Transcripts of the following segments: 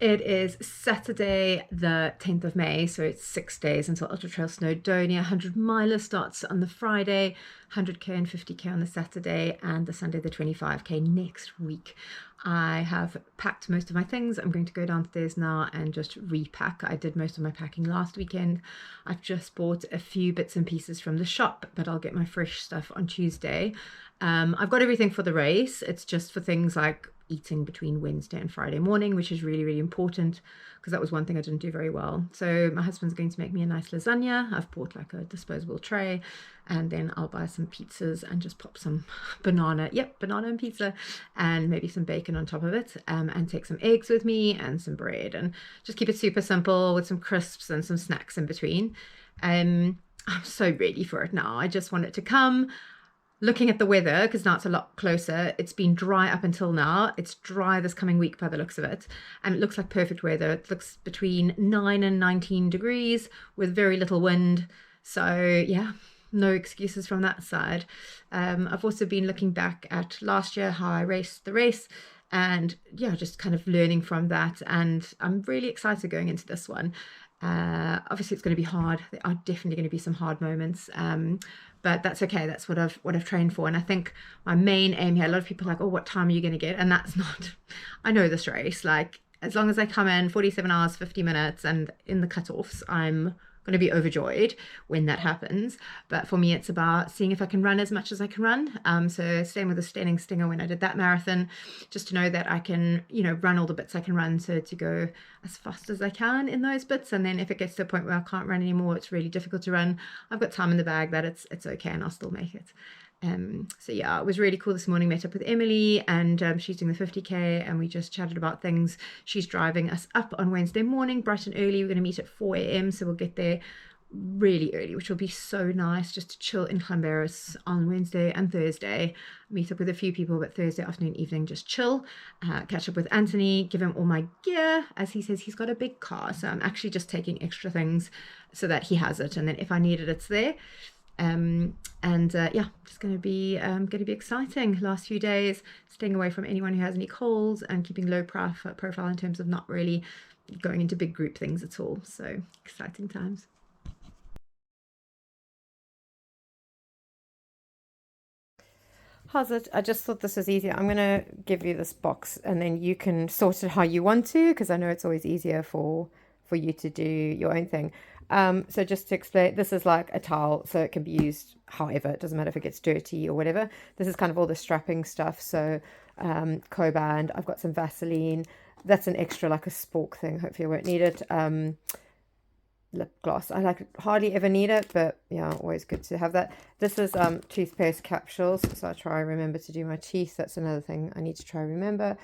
It is Saturday, the 10th of May, so it's 6 days until Ultra-Trail Snowdonia. 100 miler starts on the Friday, 100k and 50k on the Saturday, and the Sunday, the 25k next week. I have packed most of my things. I'm going to go downstairs now and just repack. I did most of my packing last weekend. I've just bought a few bits and pieces from the shop, but I'll get my fresh stuff on Tuesday. I've got everything for the race. It's just for things like eating between Wednesday and Friday morning, which is really, really important because that was one thing I didn't do very well. So my husband's going to make me a nice lasagna. I've bought like a disposable tray, and then I'll buy some pizzas and just pop some banana and pizza, and maybe some bacon on top of it, and take some eggs with me and some bread, and just keep it super simple with some crisps and some snacks in between. I'm so ready for it now. I just want it to come. Looking at the weather, because now it's a lot closer, it's been dry up until now. It's dry this coming week by the looks of it. And it looks like perfect weather. It looks between 9 and 19 degrees with very little wind. So yeah, no excuses from that side. I've also been looking back at last year, how I raced the race. And yeah, just kind of learning from that. And I'm really excited going into this one. Obviously, it's going to be hard. There are definitely going to be some hard moments. But that's okay. That's what I've trained for. And I think my main aim here, a lot of people are like, oh, what time are you going to get? And that's not, I know this race, like as long as I come in 47 hours, 50 minutes and in the cutoffs, I'm going to be overjoyed when that happens. But for me, it's about seeing if I can run as much as I can run. So same with the standing stinger when I did that marathon, just to know that I can, run all the bits I can run. So to go as fast as I can in those bits. And then if it gets to a point where I can't run anymore, it's really difficult to run, I've got time in the bag that it's okay and I'll still make it. So yeah, it was really cool this morning. Met up with Emily, and she's doing the 50k, and we just chatted about things. She's driving us up on Wednesday morning bright and early. We're going to meet at 4 a.m, so we'll get there really early, which will be so nice, just to chill in Clamberis on Wednesday and Thursday, meet up with a few people, but Thursday afternoon, evening, just chill, catch up with Anthony, give him all my gear. As he says, he's got a big car, so I'm actually just taking extra things so that he has it, and then if I need it, it's there. Yeah, it's going to be exciting. Last few days, staying away from anyone who has any colds and keeping low profile in terms of not really going into big group things at all. So exciting times. How's it? I just thought this was easier. I'm going to give you this box and then you can sort it how you want to, because I know it's always easier for you to do your own thing. So just to explain, this is like a towel, so it can be used however. It doesn't matter if it gets dirty or whatever. This is kind of all the strapping stuff. So Coband, I've got some Vaseline. That's an extra, like a spork thing. Hopefully I won't need it. Lip gloss. I hardly ever need it, but yeah, always good to have that. This is toothpaste capsules, so I try remember to do my teeth. That's another thing I need to try remember.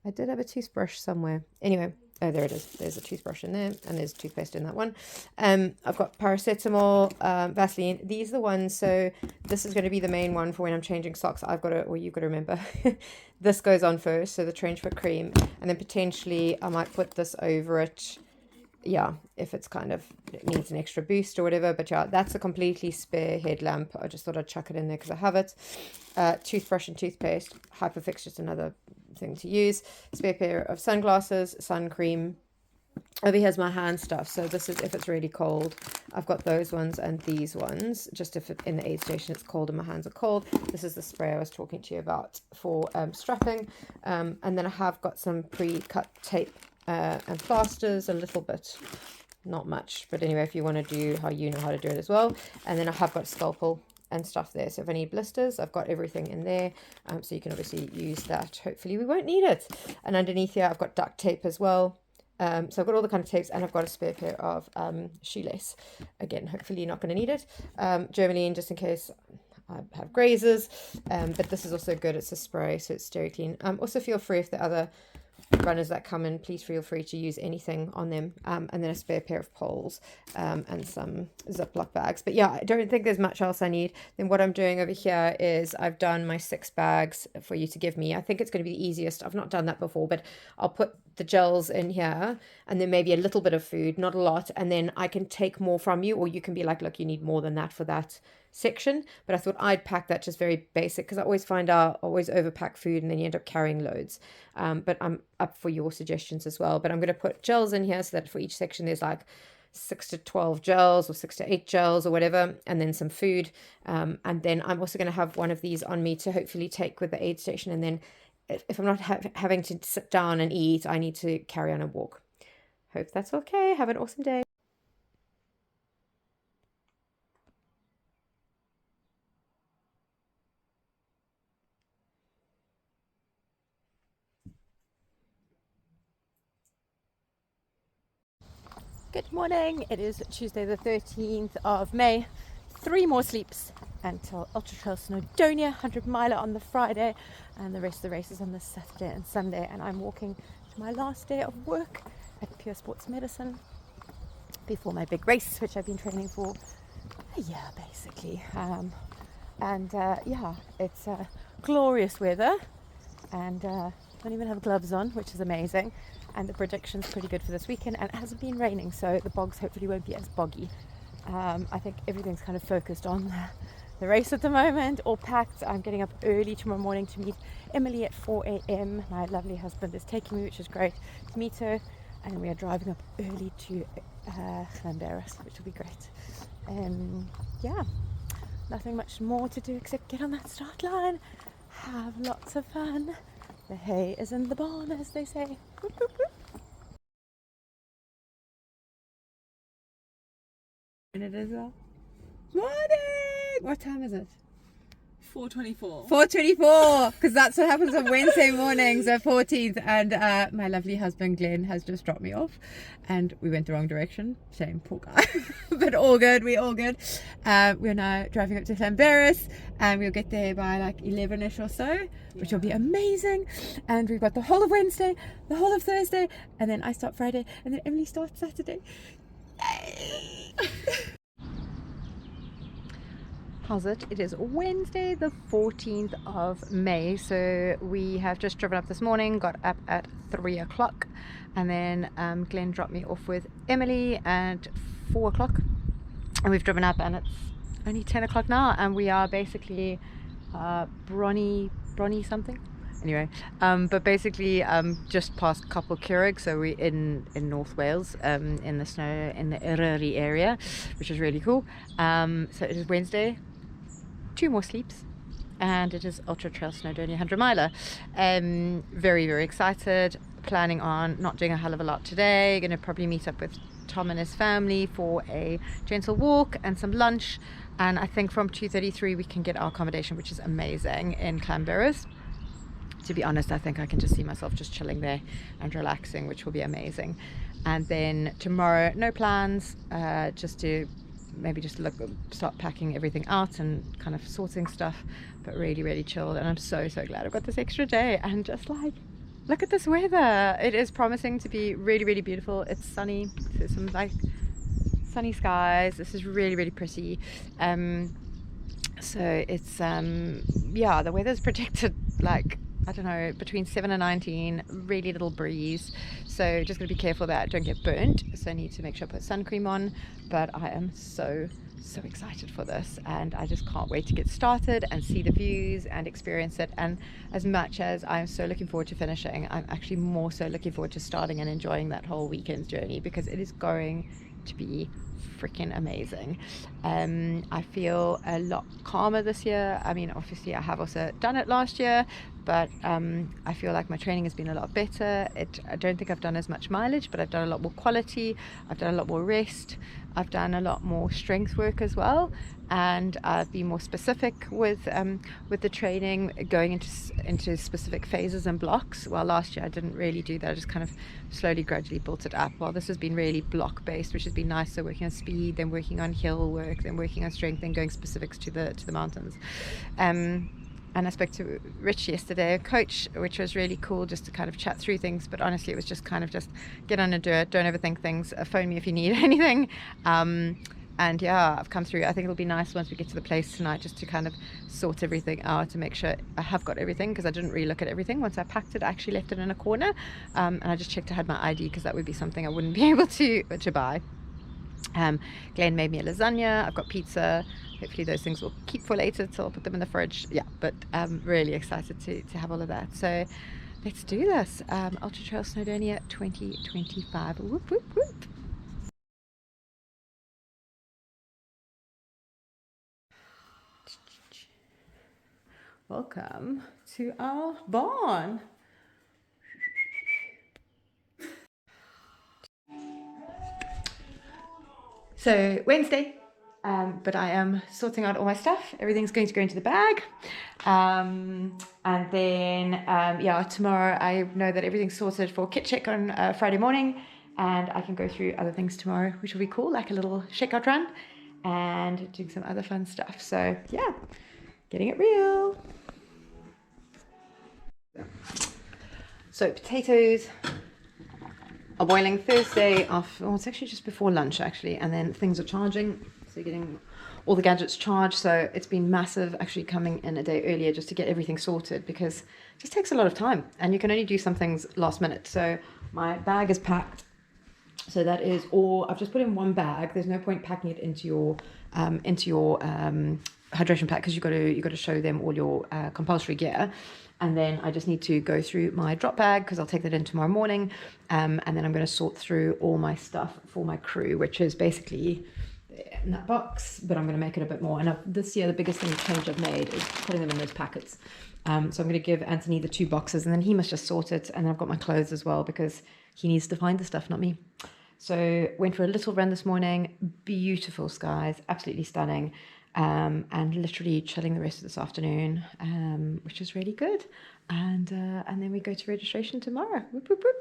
I did have a toothbrush somewhere. Anyway, oh, there it is. There's a toothbrush in there, and there's toothpaste in that one. I've got paracetamol, Vaseline. These are the ones. So this is going to be the main one for when I'm changing socks. I've got to, or you've got to remember, this goes on first. So the trench foot cream, and then potentially I might put this over it. Yeah, if it's kind of, it needs an extra boost or whatever. But yeah, that's a completely spare headlamp. I just thought I'd chuck it in there because I have it. Toothbrush and toothpaste. Hyperfix, just another thing to use. Spare pair of sunglasses, sun cream. Over here's my hand stuff. So this is if it's really cold. I've got those ones and these ones. Just if in the aid station it's cold and my hands are cold. This is the spray I was talking to you about for strapping. And then I have got some pre-cut tape and plasters, a little bit, not much, but anyway, if you want to do how you know how to do it as well. And then I have got scalpel and stuff there, so if I need blisters, I've got everything in there, so you can obviously use that. Hopefully we won't need it. And underneath here I've got duct tape as well. So I've got all the kind of tapes, and I've got a spare pair of shoelace. Again, hopefully you're not going to need it. Germaline, just in case I have grazers, but this is also good. It's a spray, so it's very clean. Also feel free, if the other runners that come in, please feel free to use anything on them, and then a spare pair of poles, and some Ziploc bags. But yeah, I don't think there's much else I need. Then what I'm doing over here is I've done my 6 bags for you to give me. I think it's going to be the easiest. I've not done that before, but I'll put the gels in here, and then maybe a little bit of food, not a lot, and then I can take more from you, or you can be like, look, you need more than that for that section, but I thought I'd pack that just very basic, because I always find I always overpack food and then you end up carrying loads. But I'm up for your suggestions as well. But I'm going to put gels in here so that for each section there's like 6 to 12 gels or 6 to 8 gels or whatever, and then some food. And then I'm also going to have one of these on me to hopefully take with the aid station. And then if I'm not having to sit down and eat, I need to carry on and walk. Hope that's okay. Have an awesome day. Good morning. It is Tuesday the 13th of May. 3 more sleeps until Ultra-Trail Snowdonia, 100 miler on the Friday, and the rest of the races on the Saturday and Sunday. And I'm walking to my last day of work at Pure Sports Medicine before my big race, which I've been training for a year basically. Yeah, it's glorious weather, and don't even have gloves on, which is amazing. And the prediction's pretty good for this weekend, and it hasn't been raining, so the bogs hopefully won't be as boggy. I think everything's kind of focused on the race at the moment, all packed. I'm getting up early tomorrow morning to meet Emily at 4 a.m. My lovely husband is taking me, which is great, to meet her, and we are driving up early to Llanberis, which will be great. Yeah, nothing much more to do except get on that start line, have lots of fun. The hay is in the barn, as they say. And it is a morning. What time is it? 4:24. 4:24, because that's what happens on Wednesday mornings, the 14th. And my lovely husband Glenn has just dropped me off, and we went the wrong direction. Shame, poor guy. But all good, we're all good. We're now driving up to Llanberis, and we'll get there by like 11ish or so, which will be amazing. And we've got the whole of Wednesday, the whole of Thursday, and then I start Friday, and then Emily starts Saturday. Yay! How's it? It is Wednesday the 14th of May, so we have just driven up this morning, got up at 3 o'clock, and then Glenn dropped me off with Emily at 4 o'clock, and we've driven up, and it's only 10 o'clock now, and we are basically Bronny something. Anyway, but basically just past Copple Curragh, so we're in North Wales, in the snow, in the Eryri area, which is really cool. So it is Wednesday, 2 more sleeps, and it is Ultra-Trail Snowdonia 100 miler. Very, very excited, planning on not doing a hell of a lot today. Going to probably meet up with Tom and his family for a gentle walk and some lunch, and I think from 2:33 we can get our accommodation, which is amazing, in Llanberis. To be honest, I think I can just see myself just chilling there and relaxing, which will be amazing. And then tomorrow, no plans, just to maybe just start packing everything out and kind of sorting stuff, but really, really chilled. And I'm so glad I've got this extra day, and just like, look at this weather. It is promising to be really, really beautiful. It's sunny, so some like sunny skies. This is really, really pretty. So it's yeah, the weather's predicted like, I don't know, between 7 and 19, really little breeze. So just gotta be careful that I don't get burnt. So I need to make sure I put sun cream on. But I am so excited for this, and I just can't wait to get started and see the views and experience it. And as much as I'm so looking forward to finishing, I'm actually more so looking forward to starting and enjoying that whole weekend's journey, because it is going to be freaking amazing. I feel a lot calmer this year. I mean, obviously I have also done it last year, but I feel like my training has been a lot better. I don't think I've done as much mileage, but I've done a lot more quality. I've done a lot more rest. I've done a lot more strength work as well, and I've been more specific with the training, going into specific phases and blocks. Well, last year I didn't really do that. I just kind of slowly, gradually built it up. Well, this has been really block based, which has been nice. So working on speed, then working on hill work, then working on strength, then going specifics to the mountains. And I spoke to Rich yesterday, a coach, which was really cool, just to kind of chat through things. But honestly, it was just kind of just get on and do it. Don't overthink things. Phone me if you need anything. And yeah, I've come through. I think it'll be nice once we get to the place tonight, just to kind of sort everything out and make sure I have got everything, because I didn't really look at everything. Once I packed it, I actually left it in a corner. And I just checked I had my ID, because that would be something I wouldn't be able to buy. Glenn made me a lasagna. I've got pizza. hopefully those things will keep for later, so I'll put them in the fridge. Yeah, but I'm really excited to have all of that. So let's do this. Ultra-Trail Snowdonia 2025. Whoop, whoop, whoop. Welcome to our barn. So Wednesday, but I am sorting out all my stuff. Everything's going to go into the bag. And then, yeah, tomorrow I know that everything's sorted for kit check on Friday morning, and I can go through other things tomorrow, which will be cool, like a little shakeout run and doing some other fun stuff. So yeah, getting it real. So potatoes are boiling Thursday after, oh, it's actually just before lunch actually, and then things are charging, so getting all the gadgets charged. So it's been massive actually coming in a day earlier just to get everything sorted, because it just takes a lot of time and you can only do some things last minute. So my bag is packed, so that is all. I've just put in one bag. There's no point packing it into your hydration pack, because you got to show them all your compulsory gear. And then I just need to go through my drop bag, because I'll take that in tomorrow morning. And then I'm going to sort through all my stuff for my crew, which is basically in that box, but I'm going to make it a bit more. And this year, the biggest change I've made is putting them in those packets. So I'm going to give Anthony the 2 boxes, and then he must just sort it. And then I've got my clothes as well, because he needs to find the stuff, not me. So went for a little run this morning. Beautiful skies, absolutely stunning. And literally chilling the rest of this afternoon, which is really good. And then we go to registration tomorrow. Whoop, whoop, whoop.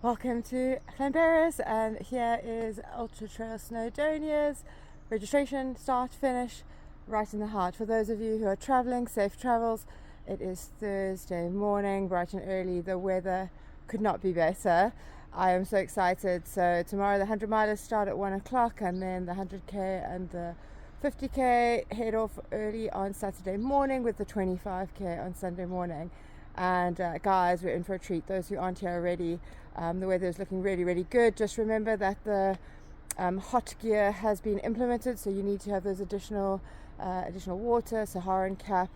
Welcome to Llanberis, and here is Ultra-Trail Snowdonia's registration, start, finish, right in the heart. For those of you who are travelling, safe travels. It is Thursday morning, bright and early. The weather could not be better. I am so excited. So tomorrow the 100 milers start at 1 o'clock, and then the 100k and the 50k head off early on Saturday morning, with the 25k on Sunday morning. And guys, we're in for a treat. Those who aren't here already, the weather is looking really, really good. Just remember that the hot gear has been implemented, so you need to have those additional water, Saharan cap,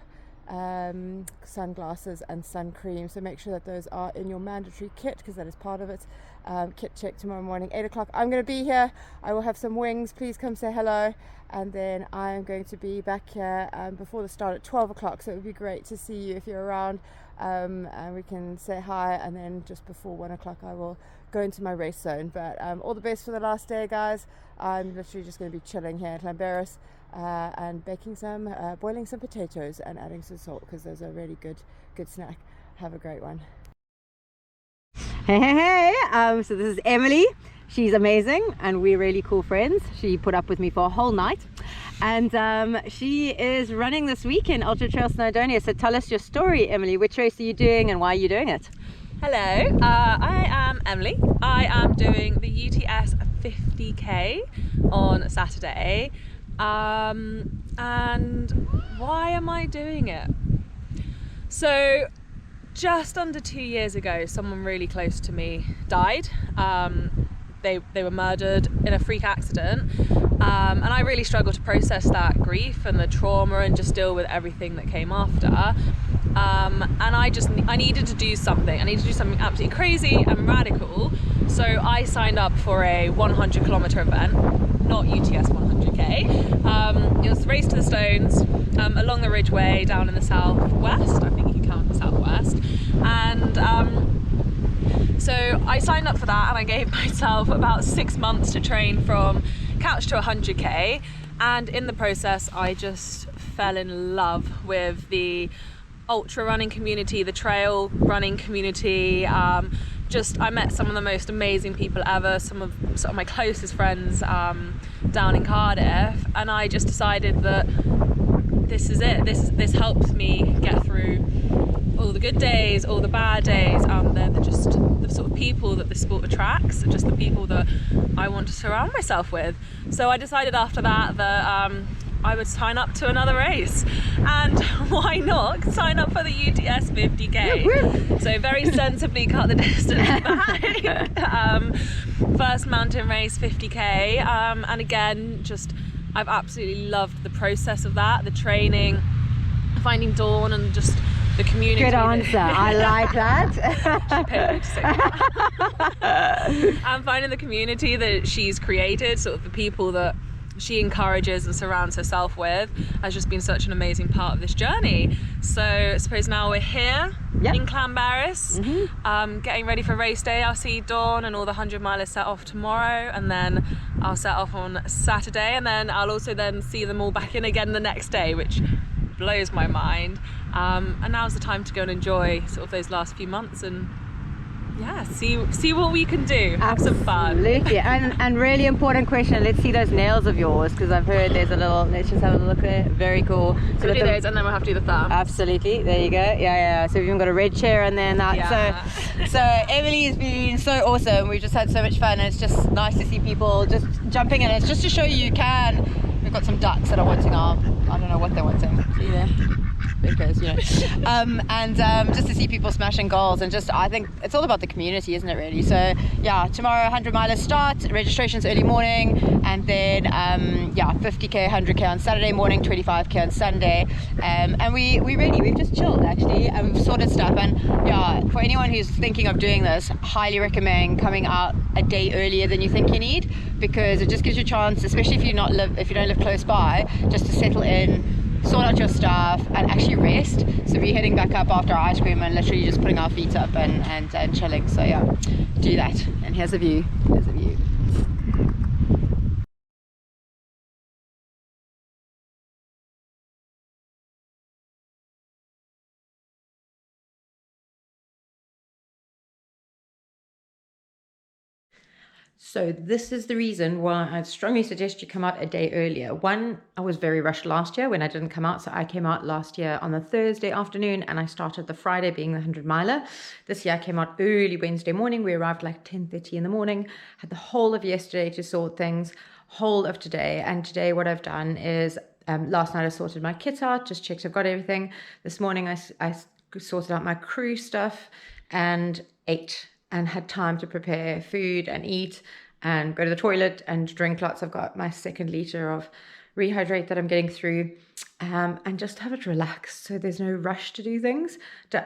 sunglasses and sun cream. So make sure that those are in your mandatory kit, because that is part of it. Kit check tomorrow morning, 8 o'clock. I'm going to be here. I will have some wings. Please come say hello. And then I am going to be back here before the start at 12 o'clock. So it would be great to see you if you're around, and we can say hi. And then just before 1 o'clock, I will go into my race zone. But all the best for the last day, guys. I'm literally just going to be chilling here at Llanberis, and boiling some potatoes and adding some salt, because those are really good snack. Have a great one. Hey, so this is Emily. She's amazing, and we're really cool friends. She put up with me for a whole night, and she is running this weekend, Ultra-Trail Snowdonia. So tell us your story, Emily. Which race are you doing, and why are you doing it? Hello, I am Emily. I am doing the UTS 50k on Saturday. And why am I doing it? So just under 2 years ago, someone really close to me died. They were murdered in a freak accident, and I really struggled to process that grief and the trauma and just deal with everything that came after. And I needed to do something. I needed to do something absolutely crazy and radical. So I signed up for a 100 kilometer event, not UTS 100k. It was Race to the Stones, along the Ridgeway down in the southwest. I think you can count the southwest. And so I signed up for that, and I gave myself about 6 months to train from couch to 100k. And in the process, I just fell in love with the ultra running community, the trail running community. I met some of the most amazing people ever, some of my closest friends down in Cardiff, and I just decided that this is it. This helps me get through all the good days, all the bad days. They're just the sort of people that the sport attracts, just the people that I want to surround myself with. So I decided after that I would sign up to another race, and why not sign up for the UTS 50k? So very sensibly cut the distance back. First mountain race 50k, and again just I've absolutely loved the process of that, the training, finding Dawn, and just the community. Good answer. I like that. She paid me to say that. And finding the community that she's created, sort of the people that she encourages and surrounds herself with, has just been such an amazing part of this journey. So I suppose now we're here in Clanbarris, getting ready for race day. I'll see Dawn and all the 100-milers set off tomorrow, and then I'll set off on Saturday, and then I'll also then see them all back in again the next day, which blows my mind. And now's the time to go and enjoy sort of those last few months and see what we can do. Have some fun. Absolutely. And really important question. Let's see those nails of yours, because I've heard there's a little. Let's just have a look there. Very cool. So we'll do those, and then we'll have to do the thumb. Absolutely. There you go. Yeah. So we've even got a red chair and then that. Yeah. So Emily's been so awesome. We've just had so much fun, and it's just nice to see people just jumping in. It's just to show you can. We've got some ducks that are wanting our. I don't know what they're wanting. See there? Because just to see people smashing goals, and just I think it's all about the community, isn't it, really? So yeah, tomorrow 100-milers start, registration's early morning, and then 50k, 100k on Saturday morning, 25k on Sunday, and we've just chilled actually, and we've sorted stuff. And yeah, for anyone who's thinking of doing this, highly recommend coming out a day earlier than you think you need, because it just gives you a chance, especially if you don't live close by, just to settle in, sort out your stuff, and actually rest. So we're heading back up after our ice cream and literally just putting our feet up and chilling. So yeah, do that. And here's a view. So this is the reason why I'd strongly suggest you come out a day earlier. One, I was very rushed last year when I didn't come out. So I came out last year on the Thursday afternoon, and I started the Friday being the 100-miler. This year I came out early Wednesday morning. We arrived like 10:30 in the morning, had the whole of yesterday to sort things, whole of today. And today what I've done is, last night I sorted my kit out, just checked I've got everything. This morning I sorted out my crew stuff and ate, and had time to prepare food and eat and go to the toilet and drink lots. I've got my 2nd liter of Rehydrate that I'm getting through, and just have it relaxed, so there's no rush to do things.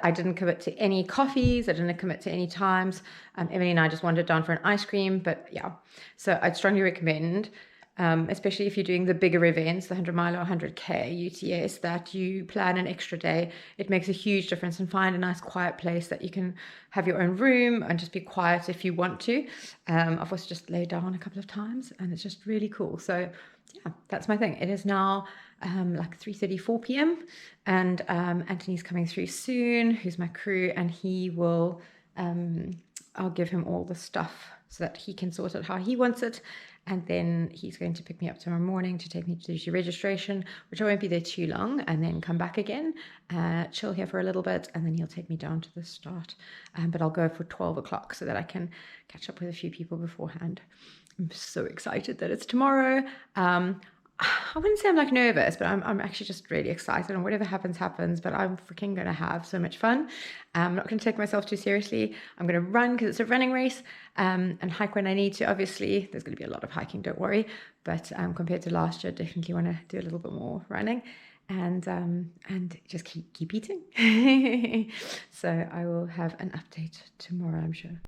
I didn't commit to any coffees, I didn't commit to any times. Emily and I just wandered down for an ice cream, but yeah. So I'd strongly recommend, especially if you're doing the bigger events, the 100-mile or 100k UTS, that you plan an extra day. It makes a huge difference, and find a nice quiet place that you can have your own room and just be quiet if you want to. I've also just laid down a couple of times, and it's just really cool. So yeah, that's my thing. It is now like 3:34 p.m. and Anthony's coming through soon, who's my crew, and he will I'll give him all the stuff so that he can sort it how he wants it. And then he's going to pick me up tomorrow morning to take me to do registration, which I won't be there too long, and then come back again, chill here for a little bit, and then he'll take me down to the start. But I'll go for 12 o'clock so that I can catch up with a few people beforehand. I'm so excited that it's tomorrow. I wouldn't say I'm like nervous, but I'm actually just really excited, and whatever happens, but I'm freaking going to have so much fun. I'm not going to take myself too seriously. I'm going to run because it's a running race, and hike when I need to. Obviously, there's going to be a lot of hiking, don't worry. But compared to last year, definitely want to do a little bit more running, and just keep eating. So I will have an update tomorrow, I'm sure.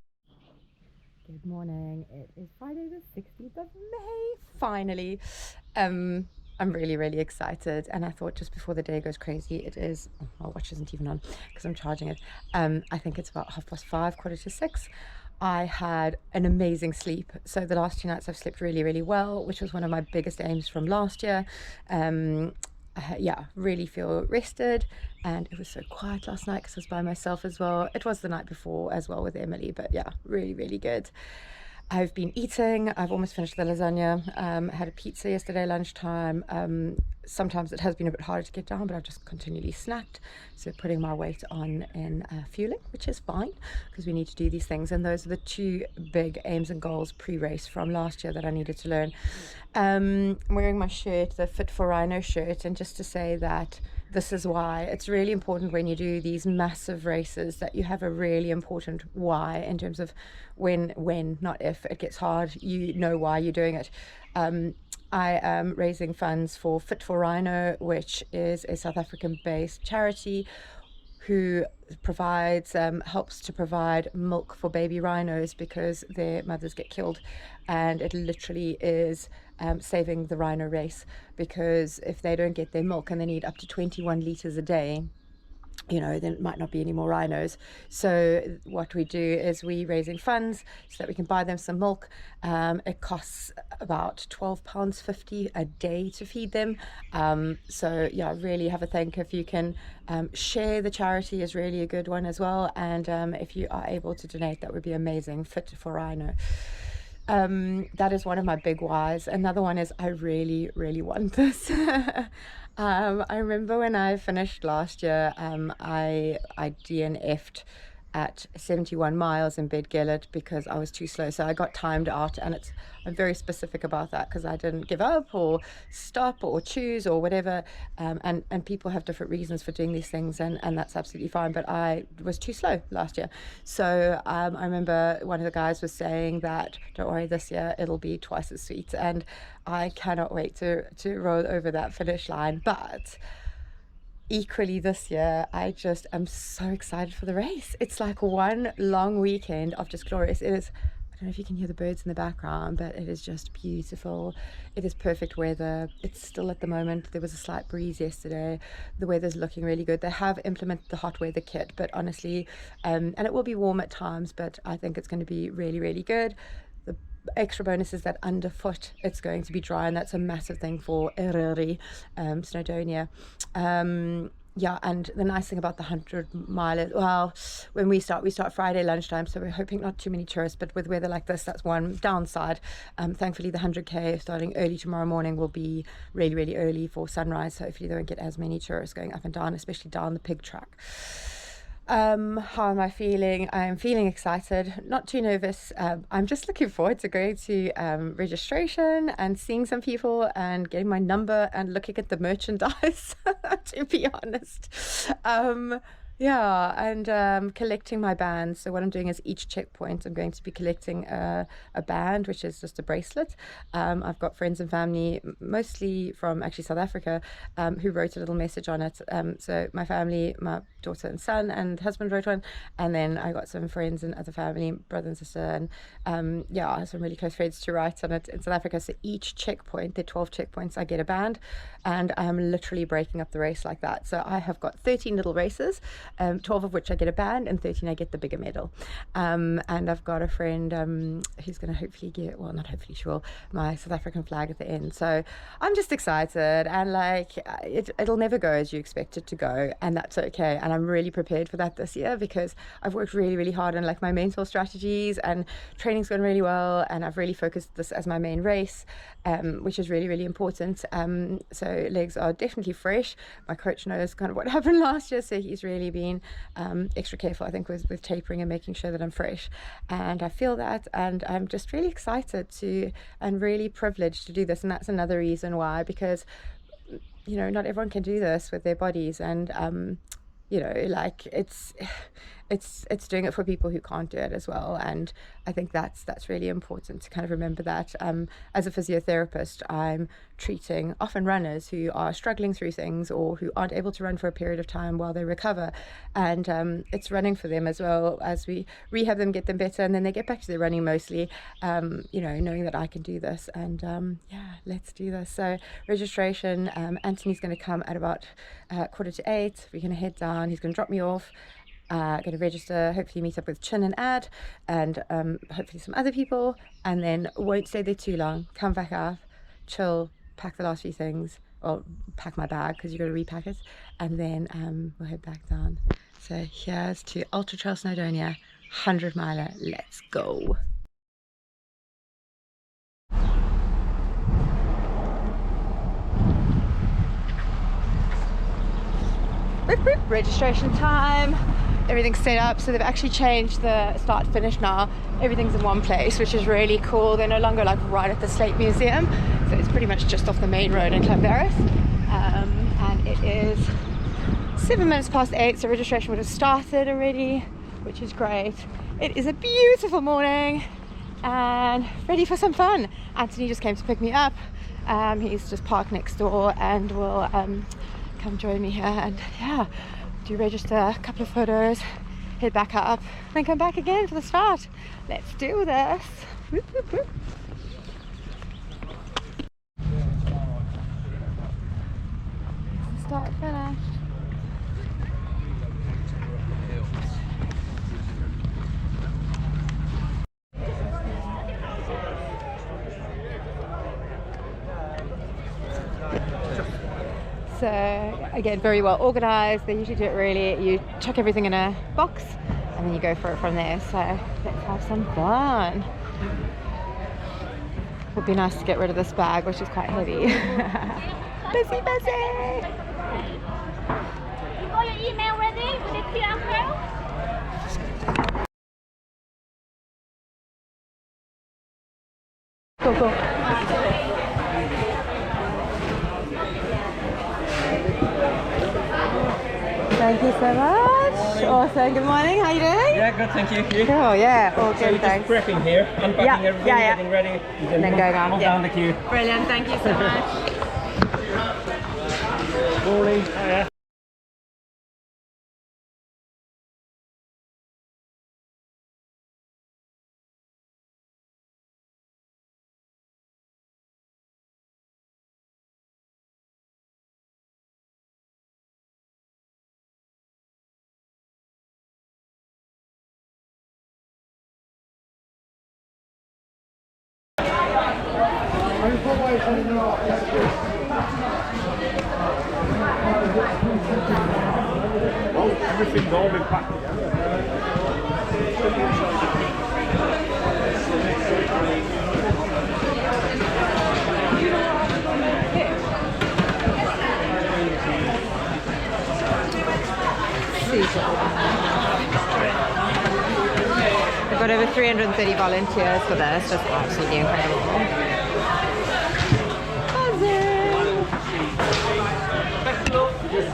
Good morning. It is Friday the 16th of May, finally. I'm really, really excited, and I thought just before the day goes crazy, it is, my watch isn't even on because I'm charging it. I think it's about 5:30, 5:45. I had an amazing sleep. So the last 2 nights I've slept really, really well, which was one of my biggest aims from last year. Really feel rested, and it was so quiet last night because I was by myself as well. It was the night before as well with Emily, but yeah, really, really good. I've been eating. I've almost finished the lasagna. Had a pizza yesterday lunchtime. Sometimes it has been a bit harder to get down, but I've just continually snacked. So putting my weight on in fueling, which is fine because we need to do these things. And those are the 2 big aims and goals pre-race from last year that I needed to learn. I'm wearing my shirt, the Fit for Rhino shirt, and just to say that this is why it's really important when you do these massive races that you have a really important why in terms of when, not if it gets hard, you know why you're doing it. I am raising funds for Fit for Rhino, which is a South African-based charity who provides helps to provide milk for baby rhinos because their mothers get killed, and it literally is saving the rhino race, because if they don't get their milk and they need up to 21 liters a day, you know, then it might not be any more rhinos. So what we do is we raising funds so that we can buy them some milk. It costs about £12.50 a day to feed them. So yeah, really have a think. If you can share the charity is really a good one as well. And if you are able to donate, that would be amazing. Fit for Rhino. That is one of my big whys. Another one is I really, really want this. I remember when I finished last year, I DNF'd at 71 miles in Bedgellet because I was too slow. So I got timed out, and I'm very specific about that because I didn't give up or stop or choose or whatever. And people have different reasons for doing these things, and that's absolutely fine. But I was too slow last year. So I remember one of the guys was saying that, don't worry, this year it'll be twice as sweet. And I cannot wait to roll over that finish line. But equally this year, I just am so excited for the race. It's like one long weekend of just glorious. It is, I don't know if you can hear the birds in the background, but it is just beautiful. It is perfect weather. It's still at the moment. There was a slight breeze yesterday. The weather's looking really good. They have implemented the hot weather kit, but honestly, and it will be warm at times, but I think it's going to be really, really good. The extra bonus is that underfoot it's going to be dry, and that's a massive thing for Snowdonia. Yeah, and the nice thing about the 100-mile, well, when we start Friday lunchtime, so we're hoping not too many tourists, but with weather like this, that's one downside. Thankfully, the 100k starting early tomorrow morning will be really, really early for sunrise, so hopefully they won't get as many tourists going up and down, especially down the pig track. How am I feeling? I'm feeling excited, not too nervous. I'm just looking forward to going to registration and seeing some people and getting my number and looking at the merchandise, to be honest. Yeah, and collecting my bands. So what I'm doing is each checkpoint I'm going to be collecting a band, which is just a bracelet. I've got friends and family, mostly from actually South Africa, who wrote a little message on it. So my family, my daughter and son and husband wrote one, and then I got some friends and other family, brother and sister, and yeah, I have some really close friends to write on it in South Africa. So each checkpoint, there are 12 checkpoints, I get a band, and I'm literally breaking up the race like that. So I have got 13 little races, 12 of which I get a band, and 13 I get the bigger medal. And I've got a friend who's going to hopefully get, well, not hopefully, she will, my South African flag at the end. So I'm just excited, and like it'll never go as you expect it to go, and that's okay. And I'm really prepared for that this year because I've worked really, really hard on like my mental strategies, and training's gone really well, and I've really focused this as my main race, which is really, really important. So legs are definitely fresh. My coach knows kind of what happened last year, so he's really been extra careful, I think, with tapering and making sure that I'm fresh, and I feel that, and I'm just really excited to and really privileged to do this. And that's another reason why, because you know, not everyone can do this with their bodies, and you know, like it's doing it for people who can't do it as well. And I think that's really important to kind of remember that. As a physiotherapist, I'm treating often runners who are struggling through things or who aren't able to run for a period of time while they recover, and it's running for them as well as we rehab them, get them better, and then they get back to their running mostly, you know, knowing that I can do this. And yeah, let's do this. So registration, Anthony's going to come at about 7:45. We're going to head down, he's going to drop me off, going to register, hopefully meet up with Chin and Ad, and hopefully some other people, and then won't stay there too long, come back out, chill, pack the last few things, or pack my bag because you've got to repack it, and then we'll head back down. So here's to Ultra-Trail Snowdonia, 100-miler, let's go. Registration time, everything's set up, so they've actually changed the start finish now. Everything's in one place, which is really cool. They're no longer like right at the Slate Museum, so it's pretty much just off the main road in Clonbarris, and it is 8:07, so registration would have started already, which is great. It is a beautiful morning and ready for some fun. Anthony just came to pick me up. He's just parked next door and will come join me here, and yeah, do register, a couple of photos, head back up, then come back again for the start. Let's do this. Whoop, whoop, whoop. Start finish. So again, very well organized. They usually do it really, you chuck everything in a box and then you go for it from there. So let's have some fun. Would be nice to get rid of this bag, which is quite heavy. Busy, busy. You got your email ready with the QR code? Go, go. Thank you so much. Awesome. Good morning. How are you doing? Yeah, good, thank you. You? Cool, yeah. All So good, you're thanks. just prepping here, unpacking everything, getting ready, And then going on. move down the queue. Brilliant. Thank you so much. Morning. Hiya. Everything's all been packed together. They've got over 330 volunteers for this. That's absolutely incredible. Just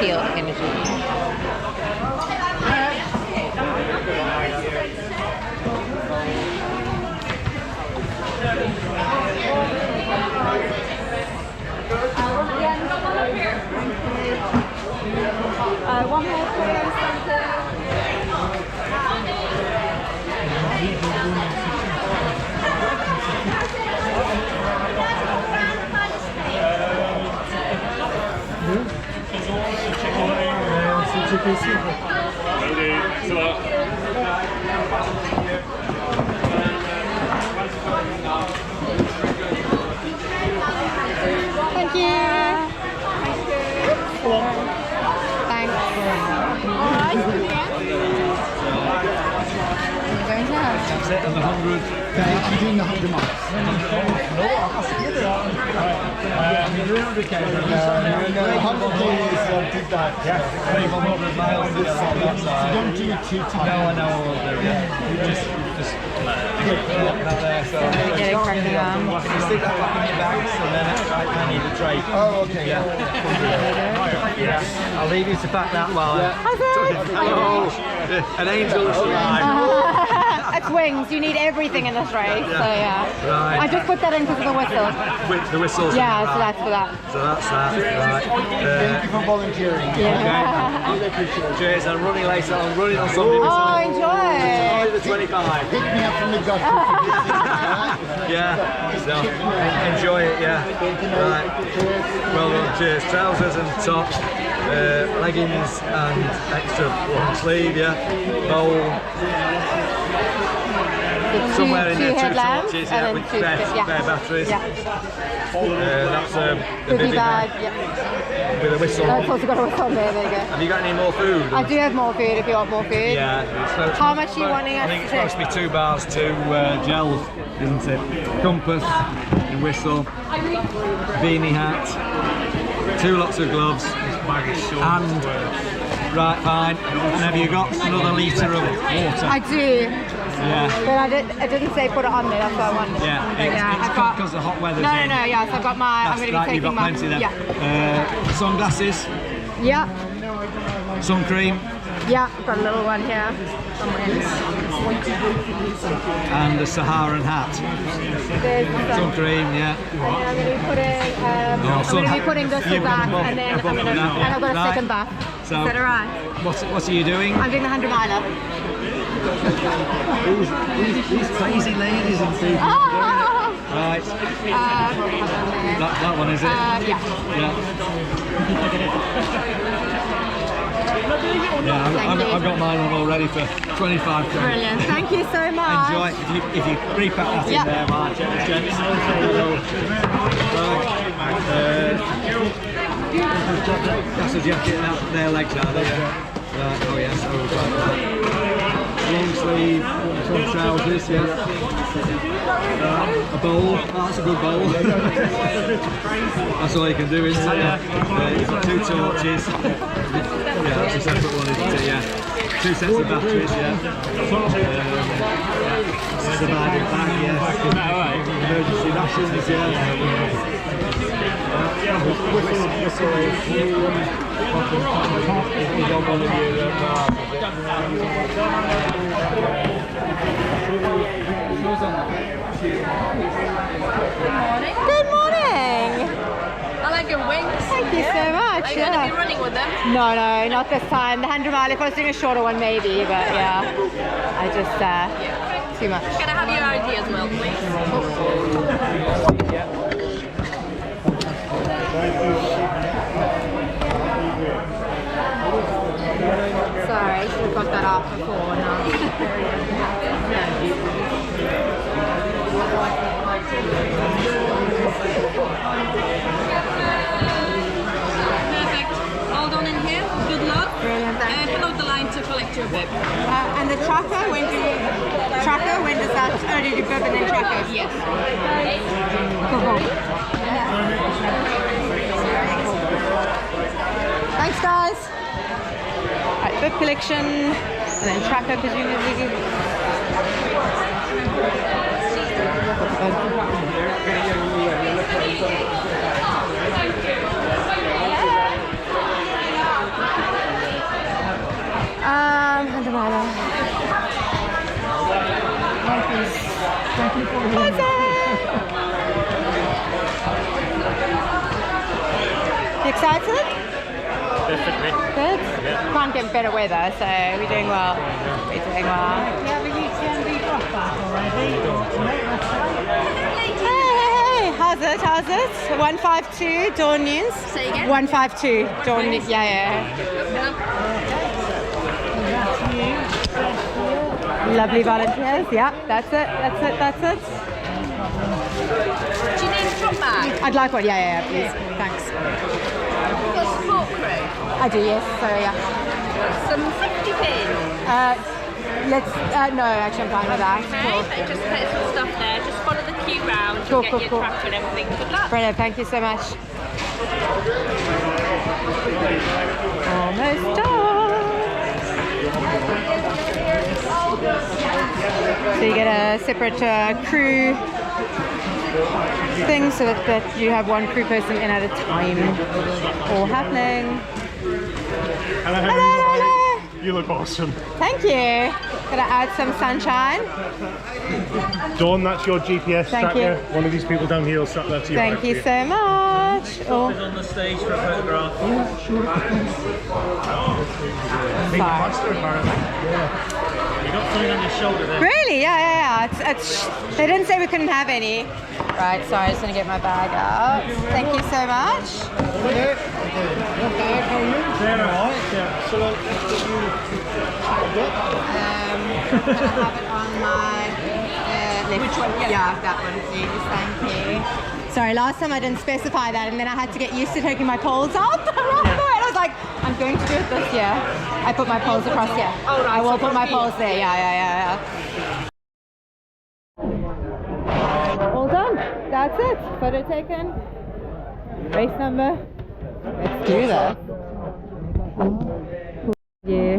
feel energy. One more Thank you. Thanks. Going down. That's it, on the 100. I'm doing the 100 miles. You're doing 100k. No, 100k is too bad. Yeah, 100 miles to get on that You side. don't do it too tight. No, I know I will do, yeah. You just out there, so. Getting cracking on. You stick that back in your bags and then I need a tray. Oh, okay. Yeah. Yeah. I'll leave you to pack that while an angel is alive. It's wings. You need everything in this race. So yeah. Right. I just put that in because of the whistle. With the whistles. Yeah, so right. that's for that. So that's that. Right. Thank you for volunteering. Yeah. Really appreciate it. Cheers. I'm running later. I'm running on Sunday. Oh, enjoy. Only the 25. Pick me up from the gut. Yeah. So enjoy it. Yeah. Right. Well done. Cheers. Trousers and top, leggings and extra long sleeve. Yeah. Bowl. Somewhere in there, two headlamps torches, and yeah, then with two, bare batteries. Yeah. That's a Bivy bivy bag. bag Yeah. with a whistle. I've also got a whistle there. There you go. Have you got any more food? I do have more food if you want more food. Yeah. So How much are you wanting us I think it's to supposed to be 2 bars, 2 gels, isn't it? Compass, the whistle, beanie hat, 2 lots of gloves, and Right, fine. And have you got another litre of water? I do, Yeah. but I didn't say put it on there. That's what I wanted. Yeah, I've it's got. because the hot weather's No, in. yeah. So I've got my. I'm That's going to be right, taking you've got my. plenty then. Yeah. Sunglasses, Yeah. sun cream, Yeah. I've got a little one here. and a Saharan hat. There's Sun cream, yeah. I'm going to be putting this with that, and then I'm going to, and I've got a second bath. So, Is that alright? what are you doing? I'm doing the 100 miler. These crazy ladies and people. Oh! Right. That one is it? Yeah. Yeah. Yeah, I've got mine on already for 25 quid. Brilliant. Thank you so much. Enjoy. If you repack that in there, Mark, gents. That's a jacket, and their legs are there. Right, oh yes, oh, we've got that. Long sleeve, some trousers, yeah. A bowl, that's a good bowl. That's all you can do, isn't it? You've got 2 torches. Yeah, that's a separate one, isn't it? Yeah. 2 sets of batteries, yeah. Surviving bag, yeah. Emergency rations, yeah. Good morning. I like your wings. Thank you so much. Are you going to be running with them? No, not this time. The 100 mile. If I was doing a shorter one, maybe. But yeah, I just too much. Can I have your ID as well, please? Sorry, I should have got that off before. No. Perfect. All done in here. Good luck. Brilliant, thank And you. follow the line to collect your bib. And the tracker, when does that? Oh, did you bib and then tracker? Yes. Cool. Thanks, guys. Right, bib collection, and then tracker, presumably. You excited? Definitely. Good? Can't get better weather, so we're doing well. We're doing well. Hey, how's it? 152 Dawn News. Say again? 152 Dawn News. Yeah. Lovely volunteers. Yeah, that's it. Do you need a drop bag? I'd like one. Yeah, please. Thanks. You've got support crew. I do, yes. So yeah. Some 50 pins. No, actually I'm fine with that. Okay, Cool. but just put some stuff there. Just follow the queue round. Cool, You'll get cool, your tracker and everything. Good luck. Brilliant, thank you so much. Almost done. So you get a separate crew thing so that you have one crew person in at a time. All happening. Hello. You look awesome. Thank you. Gonna add some sunshine. Dawn, that's your GPS Thank tracker. you. One of these people down here will strap that to your Thank back you for so much. Oh, On the stage for a photograph. Pink sorry. plaster, apparently. You got something on your shoulder there. Really? Yeah. They didn't say we couldn't have any. Right, sorry, I'm just gonna get my bag out. Thank you so much. Can I have it on my left? Which one? Yeah, that one, please. Thank you. Sorry, last time I didn't specify that, and then I had to get used to taking my poles out the wrong way. I was like, I'm going to do it this year. I put my poles across here. Oh, right, I will so put my across poles there. Yeah. All done. That's it. Photo taken. Race number. Let's do this.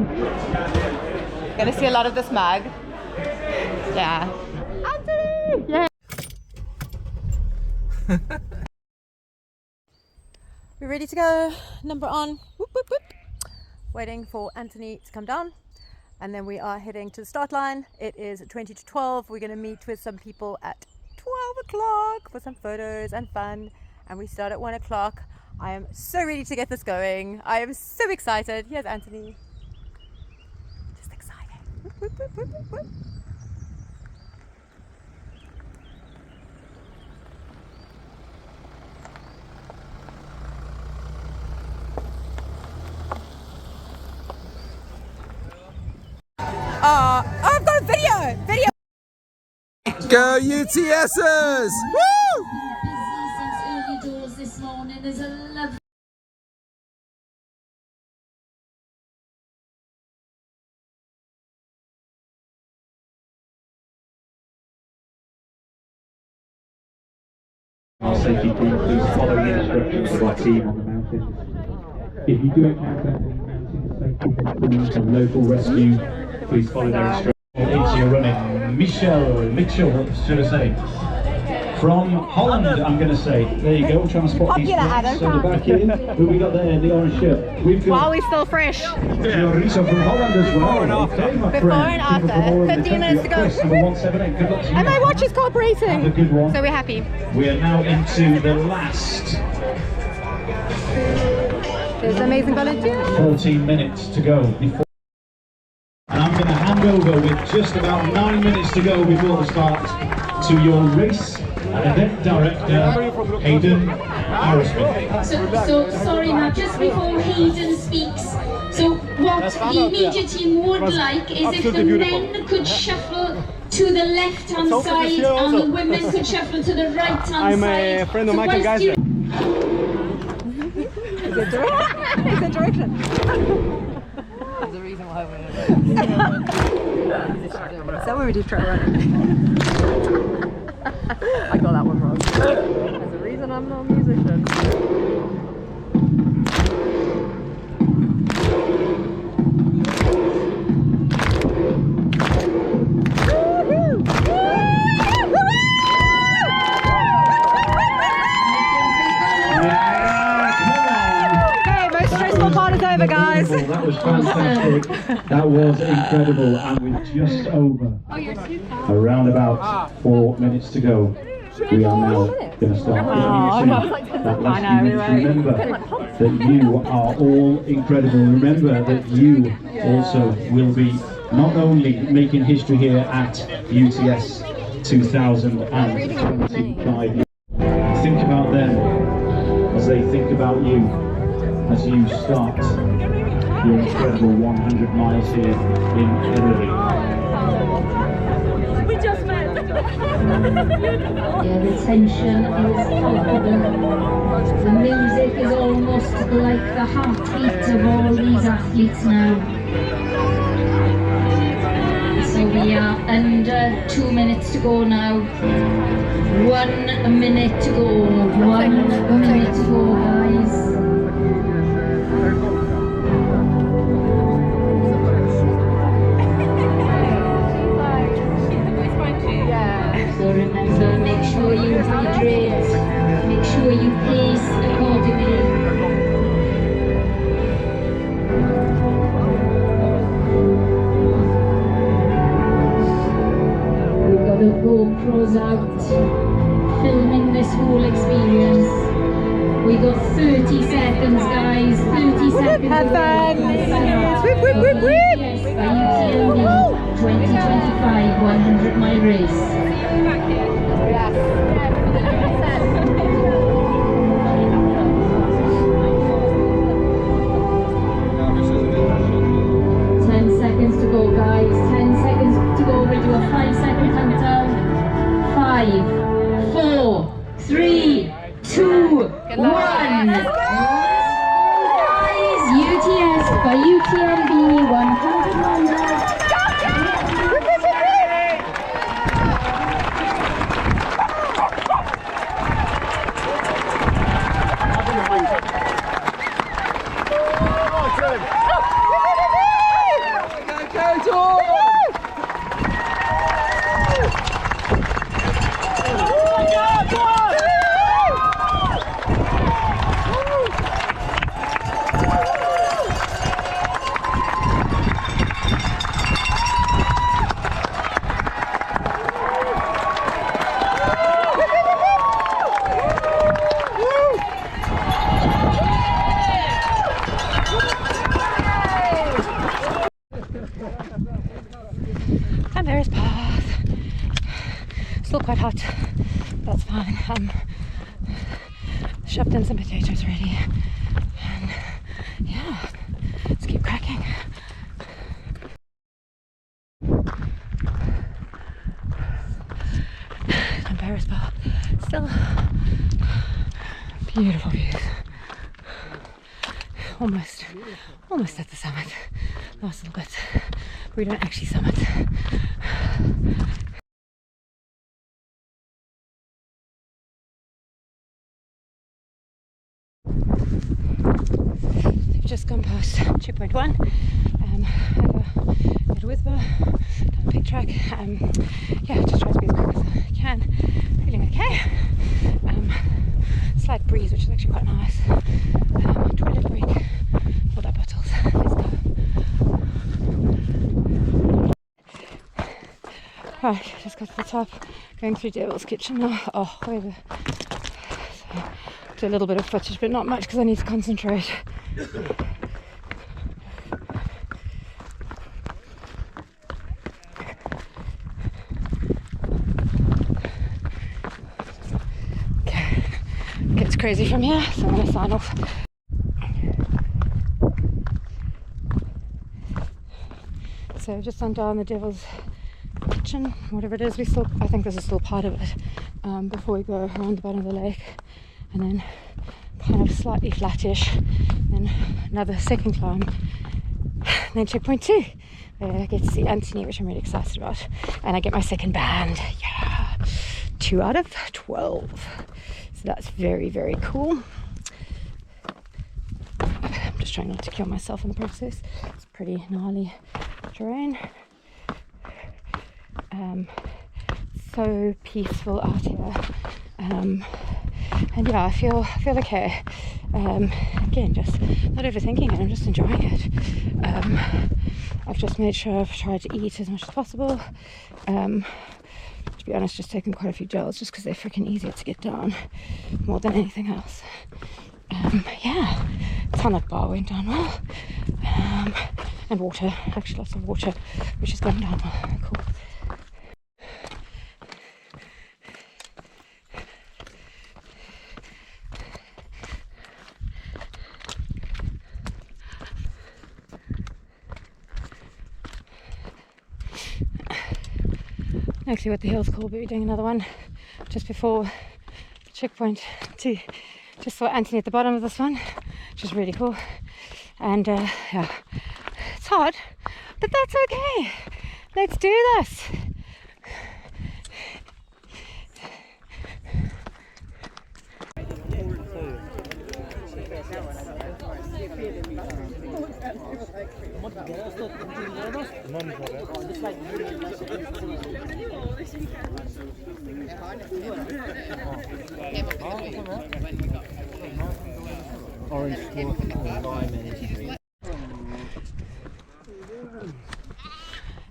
going. Gonna see a lot of this mug. Yeah. Anthony! Yeah. We're ready to go. Number on. Whoop, whoop, whoop. Waiting for Anthony to come down. And then we are heading to the start line. It is 20 to 12. We're going to meet with some people at 12 o'clock for some photos and fun. And we start at 1 o'clock. I am so ready to get this going. I am so excited. Here's Anthony. Just excited. Whoop, whoop, whoop, whoop, whoop. I've got a video! Go UTSers! Woo! Since early doors this morning, there's a lovely Our safety team, please follow the instructions of our team on the mountains. If you do encounter any mountain safety concerns from local rescue, please follow their instructions. Into your running. Mitchell, should I say? From Holland, I'm going to say. There you go, transport these Adam. so the back in. Who we got there in the orange shirt? We've got While we're still fresh. Risa from Holland as well. Okay, my Before friend. and after. 15 minutes to go. Number 178. Good luck to you. And my watch is cooperating. Have a good one. So we're happy. We are now into the last There's amazing volunteers. 14 minutes to go before. And I'm going to hand over with just about 9 minutes to go before the start to your race and event director, Hayden Arrowsmith. So sorry Matt, just before Hayden speaks, so what the media team would like is if the men could shuffle to the left-hand side and the women could shuffle to the right-hand side. I'm a friend of Michael Geiser. It's a direction. There's a reason why we're Is that what we do try running? I got that one wrong. There's a reason I'm not a musician. Hey, most stressful part is over, guys. That was fantastic. That was incredible. And with just over around about 4 minutes to go, we are now going to start that last few minutes. Remember that you are all incredible. Remember that you also will be not only making history here at UTS 2025. Think about them as they think about you as you start your incredible 100 miles here in Italy. We just met. Yeah, the tension is palpable. The music is almost like the heartbeat of all these athletes now. So we are under 2 minutes to go now. 1 minute to go. 1 minute to go, guys. So remember, make sure you hydrate, make sure you pace accordingly. We've got the GoPros out, filming this whole experience. We got 30 seconds, guys, 30 seconds. Have fun! Whip, whip, whip, whip! Yes, by UTMB 2025 100-mile race. 10 seconds to go, guys. 10 seconds to go. We'll do a 5-second countdown. 5, 4, 3, 2, 1. Guys, UTS by UTMB 100 miles. quite hot. That's fine. Shoved in some potatoes already. And yeah, let's keep cracking. Embarrassed, but still beautiful views. Almost at the summit. Last little bit. We don't actually summit. We've just gone past checkpoint 1. Over at Whisper, down the pig track. Yeah, just try to be as quick as I can. Feeling okay. Slight breeze, which is actually quite nice. Toilet break. Filled up bottles. Let's go. Right, just got to the top. Going through Devil's Kitchen now. Oh, whatever. So, do a little bit of footage, but not much because I need to concentrate. Okay, gets crazy from here, so I'm going to sign off. So just on down the Devil's Kitchen, whatever it is, I think this is still part of it, before we go around the bottom of the lake, and then kind of slightly flattish, then another second climb, then checkpoint 2, where I get to see Anthony, which I'm really excited about, and I get my second band. Yeah, 2 out of 12, so that's very, very cool. I'm just trying not to kill myself in the process. It's pretty gnarly terrain. So peaceful out here, and yeah, I feel okay. Again, just not overthinking it, I'm just enjoying it. I've just made sure I've tried to eat as much as possible. To be honest, just taken quite a few gels just because they're freaking easier to get down more than anything else. Yeah, tonic bar went down well, and water, actually lots of water, which has gone down well. Cool. Actually what the hill's called, but we're doing another one just before checkpoint 2. Just saw Anthony at the bottom of this one, which is really cool. And yeah, it's hard, but that's okay. Let's do this. Orange lime energy.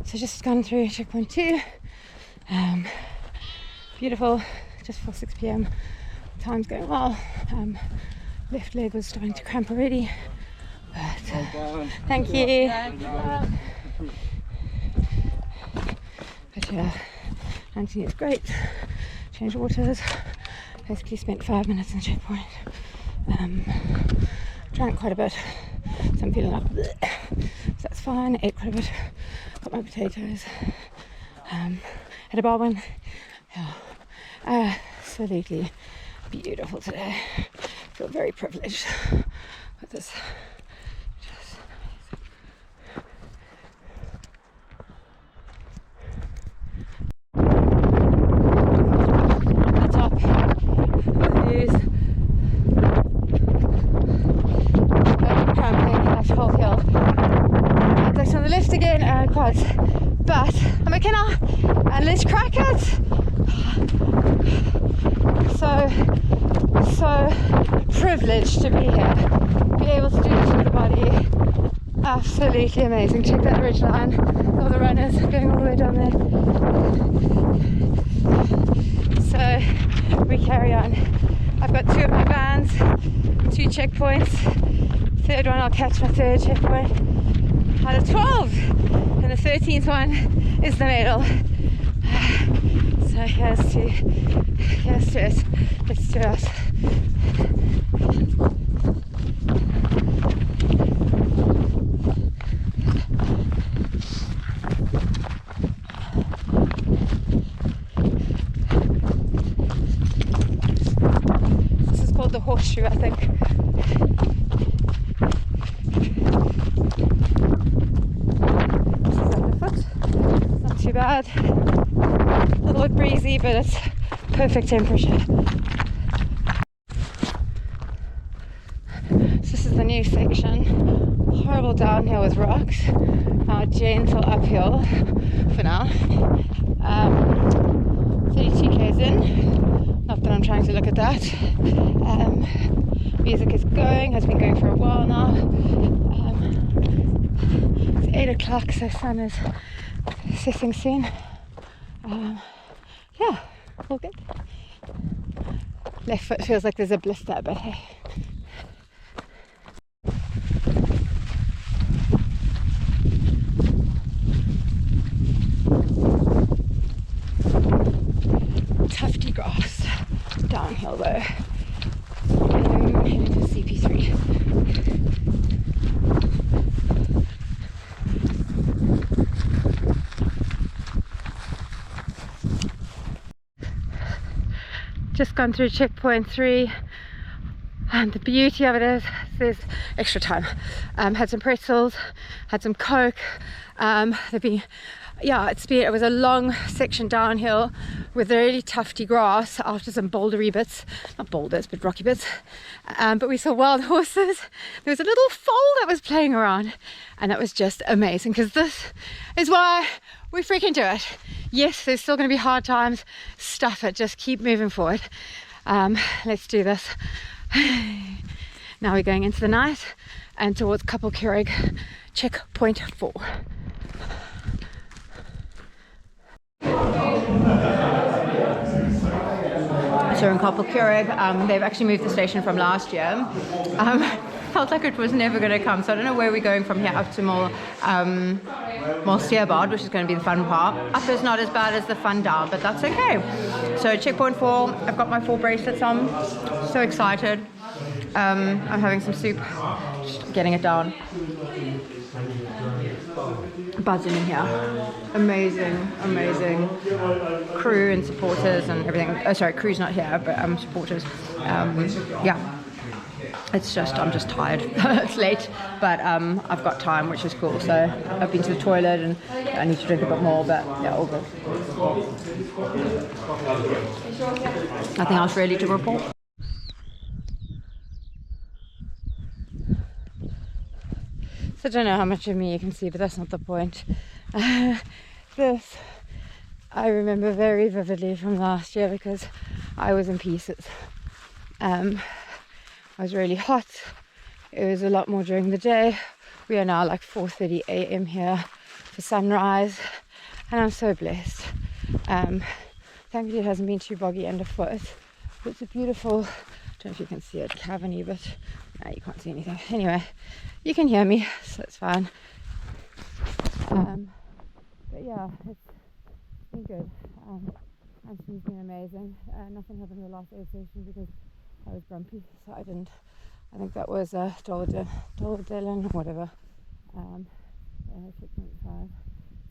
So just gone through checkpoint 2. Beautiful, just before 6 p.m. Time's going well. Left leg was starting to cramp already. But, thank you. But yeah, Anthony is great. Changed waters. Basically spent 5 minutes in the checkpoint. Drank quite a bit, so I'm feeling like bleh. So that's fine. Ate quite a bit. Got my potatoes. Had a bar one. Yeah, absolutely beautiful today. Feel very privileged with this. Again and quads, but I'm okay now, and let's crack it. So privileged to be here, be able to do this with the body. Absolutely amazing. Check that ridge line of the runners going all the way down there. So we carry on. I've got 2 of my bands, 2 checkpoints. Third one I'll catch my 3rd checkpoint out of 12, and the 13th one is the medal. So Now here's to it. Let's do it. This is called the horseshoe, I think. This is underfoot. It's not too bad. A little bit breezy, but it's perfect temperature. So this is the new section. Horrible downhill with rocks. Now gentle uphill for now. 32 k's in. Not that I'm trying to look at that. Music is going, has been going for a while now. It's 8 o'clock, so sun is setting soon. Yeah, all good. Left foot feels like there's a blister, but hey. Tufty grass, downhill though. Heading to CP3. Just gone through checkpoint 3, and the beauty of it is there's extra time. Had some pretzels, had some Coke. It was a long section downhill with really tufty grass after some bouldery bits, not boulders but rocky bits. But we saw wild horses. There was a little foal that was playing around, and that was just amazing, because this is why we freaking do it. Yes, there's still going to be hard times. Stuff it, just keep moving forward. Let's do this. Now we're going into the night and towards Couple Keurig, checkpoint 4. So we're in Couple Keurig. They've actually moved the station from last year. Felt like it was never going to come, so I don't know where we're going from here up to more Steerbard, which is going to be the fun part. Up is not as bad as the fun down, but that's okay. So checkpoint 4, I've got my 4 bracelets on. So excited. I'm having some soup, just getting it down. Buzzing in here. Amazing crew and supporters and everything. Oh, sorry, crew's not here, but supporters. Yeah. It's just, I'm just tired. It's late, but I've got time, which is cool. So I've been to the toilet and I need to drink a bit more, but yeah, all good. Nothing else really to report. So I don't know how much of me you can see, but that's not the point. This I remember very vividly from last year because I was in pieces. I was really hot. It was a lot more during the day. We are now like 4:30 a.m. here for sunrise, and I'm so blessed. Thankfully it hasn't been too boggy underfoot. It's a beautiful, I don't know if you can see it, cavity, but no, you can't see anything. Anyway, you can hear me, so it's fine. But yeah, it's been good. Anthony's been amazing. Nothing happened in the last aid station because I was grumpy, so I didn't. I think that was Dylan or whatever. Checkpoint 5.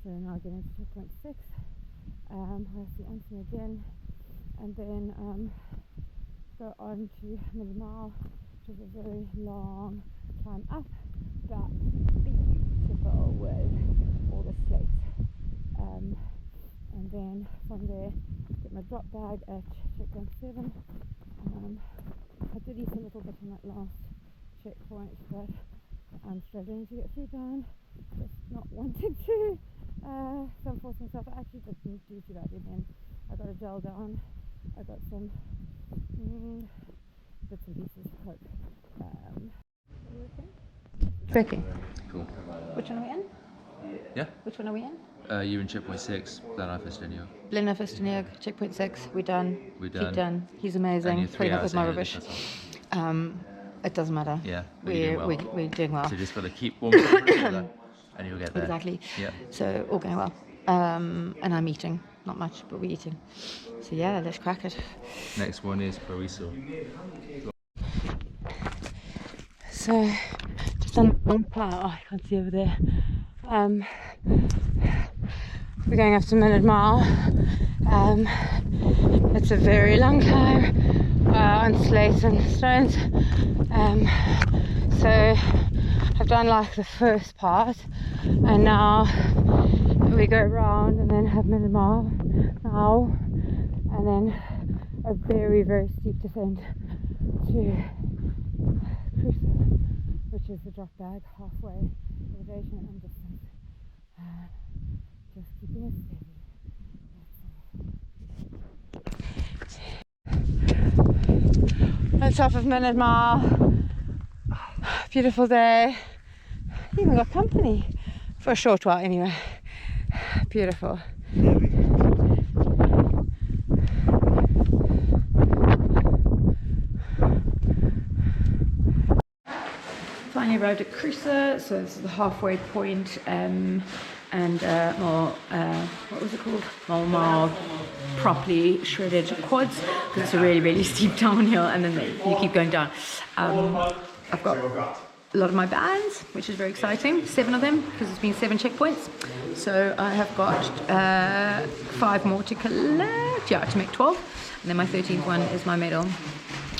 So now getting to checkpoint 6. I'll see Anthony again, and then go on to another mile, which is a very long climb up, but beautiful with all the slates. And then from there, get my drop bag at checkpoint 7. I did eat a little bit on that last checkpoint, but I'm struggling to get food down, just not wanting to. So I'm forcing myself. I actually didn't do too badly then. I got a gel down, I got some bits and pieces of Coke. Working. Cool. Which one are we in? Yeah. Which one are we in? You're in checkpoint 6, Glenafestiniog. Glenafestiniog, checkpoint 6. We're done. We're done. He's done. He's amazing. And you're 3 hours with my ahead, rubbish. that's It doesn't matter. Yeah, we're doing well. So you just got to keep warming up together and you'll get there. Exactly. Yeah. So all going well. And I'm eating. not much, but we're eating. So yeah, let's crack it. Next one is Paraiso. So just on one part, oh, I can't see over there. We're going up to Minute Mile. It's a very long climb on slates and stones. So I've done like the first part, and now we go around and then have Minute Mile now, and then a very, very steep descent to Cruiser, which is the drop bag, halfway elevation and distance. Just keeping it steady. On top of Minute Mile. Beautiful day. Even got company for a short while anyway. Beautiful. Finally arrived at Cruiser, so this is the halfway point, and what was it called? More properly shredded quads, because it's a really, really steep downhill, and then you keep going down. I've got a lot of my bands, which is very exciting, 7 of them, because it's been 7 checkpoints. So I have got 5 more to collect, to make 12. And then my 13th one is my medal.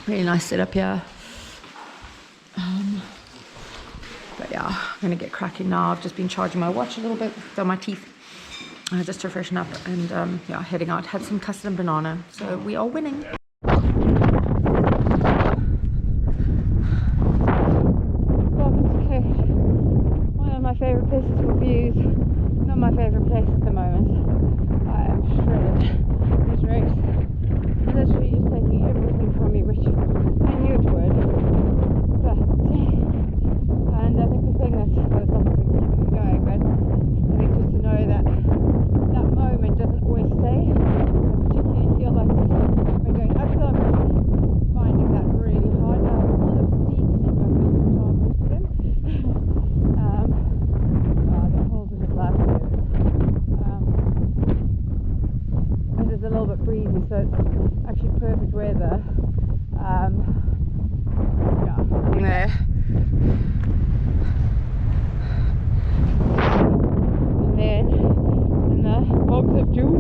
Really nice setup here. But yeah, I'm gonna get cracking now. I've just been charging my watch a little bit, done my teeth, just to freshen up, and yeah, heading out. Had some custard and banana, so we are winning. Favorite places for views, not my favorite place at the moment. I am shredded. This race is literally just taking everything from me, which I knew it would. But and I think the thing that's something going, but I think just to know that that moment doesn't always stay. I particularly feel like this when going uphill. I'm finding that really hard. Now all the speed in my feet are most of them. It is a little bit breezy, so it's actually perfect weather. Yeah, sitting there. And then in the bogs of June.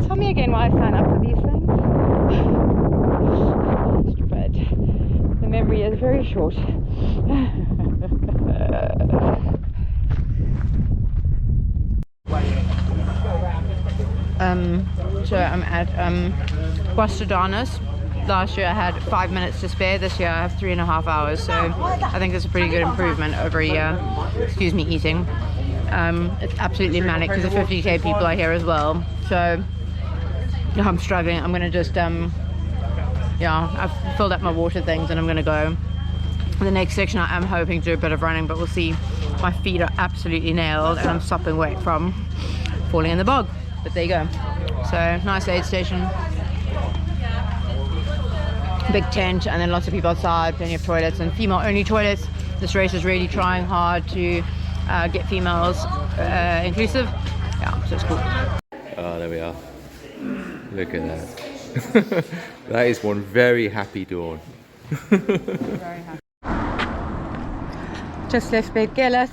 Tell me again why I sign up for these things. Stupid. The memory is very short. So I'm at Ultra-Trail. Last year I had 5 minutes to spare. This year I have 3.5 hours. So I think it's a pretty good improvement over a year. Excuse me, eating. It's absolutely manic because the 50k people are here as well. So I'm struggling. I'm gonna just yeah, I've filled up my water things and I'm gonna go. The next section I am hoping to do a bit of running, but we'll see. My feet are absolutely nailed and I'm sopping wet from falling in the bog. But there you go. So nice aid station, big tent, and then lots of people outside, plenty of toilets and female only toilets. This race is really trying hard to get females inclusive. Yeah, so it's cool. Oh, there we are. Look at that. That is one very happy dawn. Very happy. Just left Bed Gillet.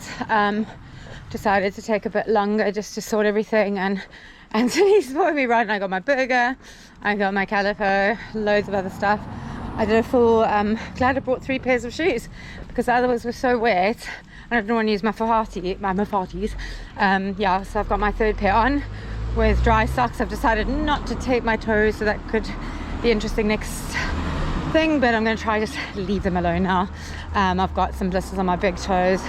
Decided to take a bit longer just to sort everything, and Anthony supported me right, and I got my burger, I got my calipo, loads of other stuff. I did a full, glad I brought 3 pairs of shoes because the others were so wet and I didn't want to use my Mafatis. Yeah, so I've got my 3rd pair on with dry socks. I've decided not to tape my toes, so that could be interesting next thing, but I'm going to try just leave them alone now. I've got some blisters on my big toes.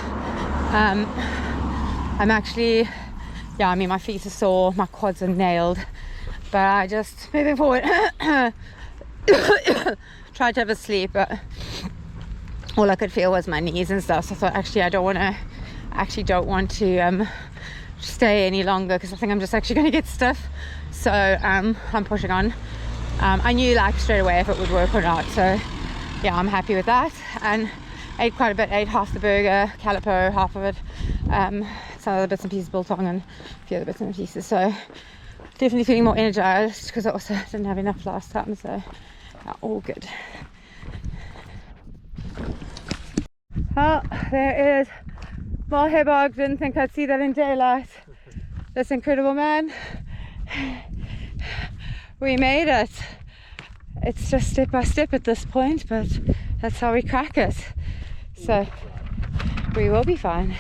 I'm actually, yeah, I mean my feet are sore, my quads are nailed, but I just, moving forward, tried to have a sleep, but all I could feel was my knees and stuff. So I thought actually I don't want to stay any longer because I think I'm just actually going to get stiff. So I'm pushing on. I knew like straight away if it would work or not, so yeah, I'm happy with that. And ate quite a bit, ate half the burger, calipo, half of it, some of the bits and pieces, biltong and a few other bits and pieces. So definitely feeling more energized because I also didn't have enough last time, so all good. Oh, there is Malhebog. Didn't think I'd see that in daylight. This incredible man. We made it. It's just step by step at this point, but that's how we crack it. So we will be fine.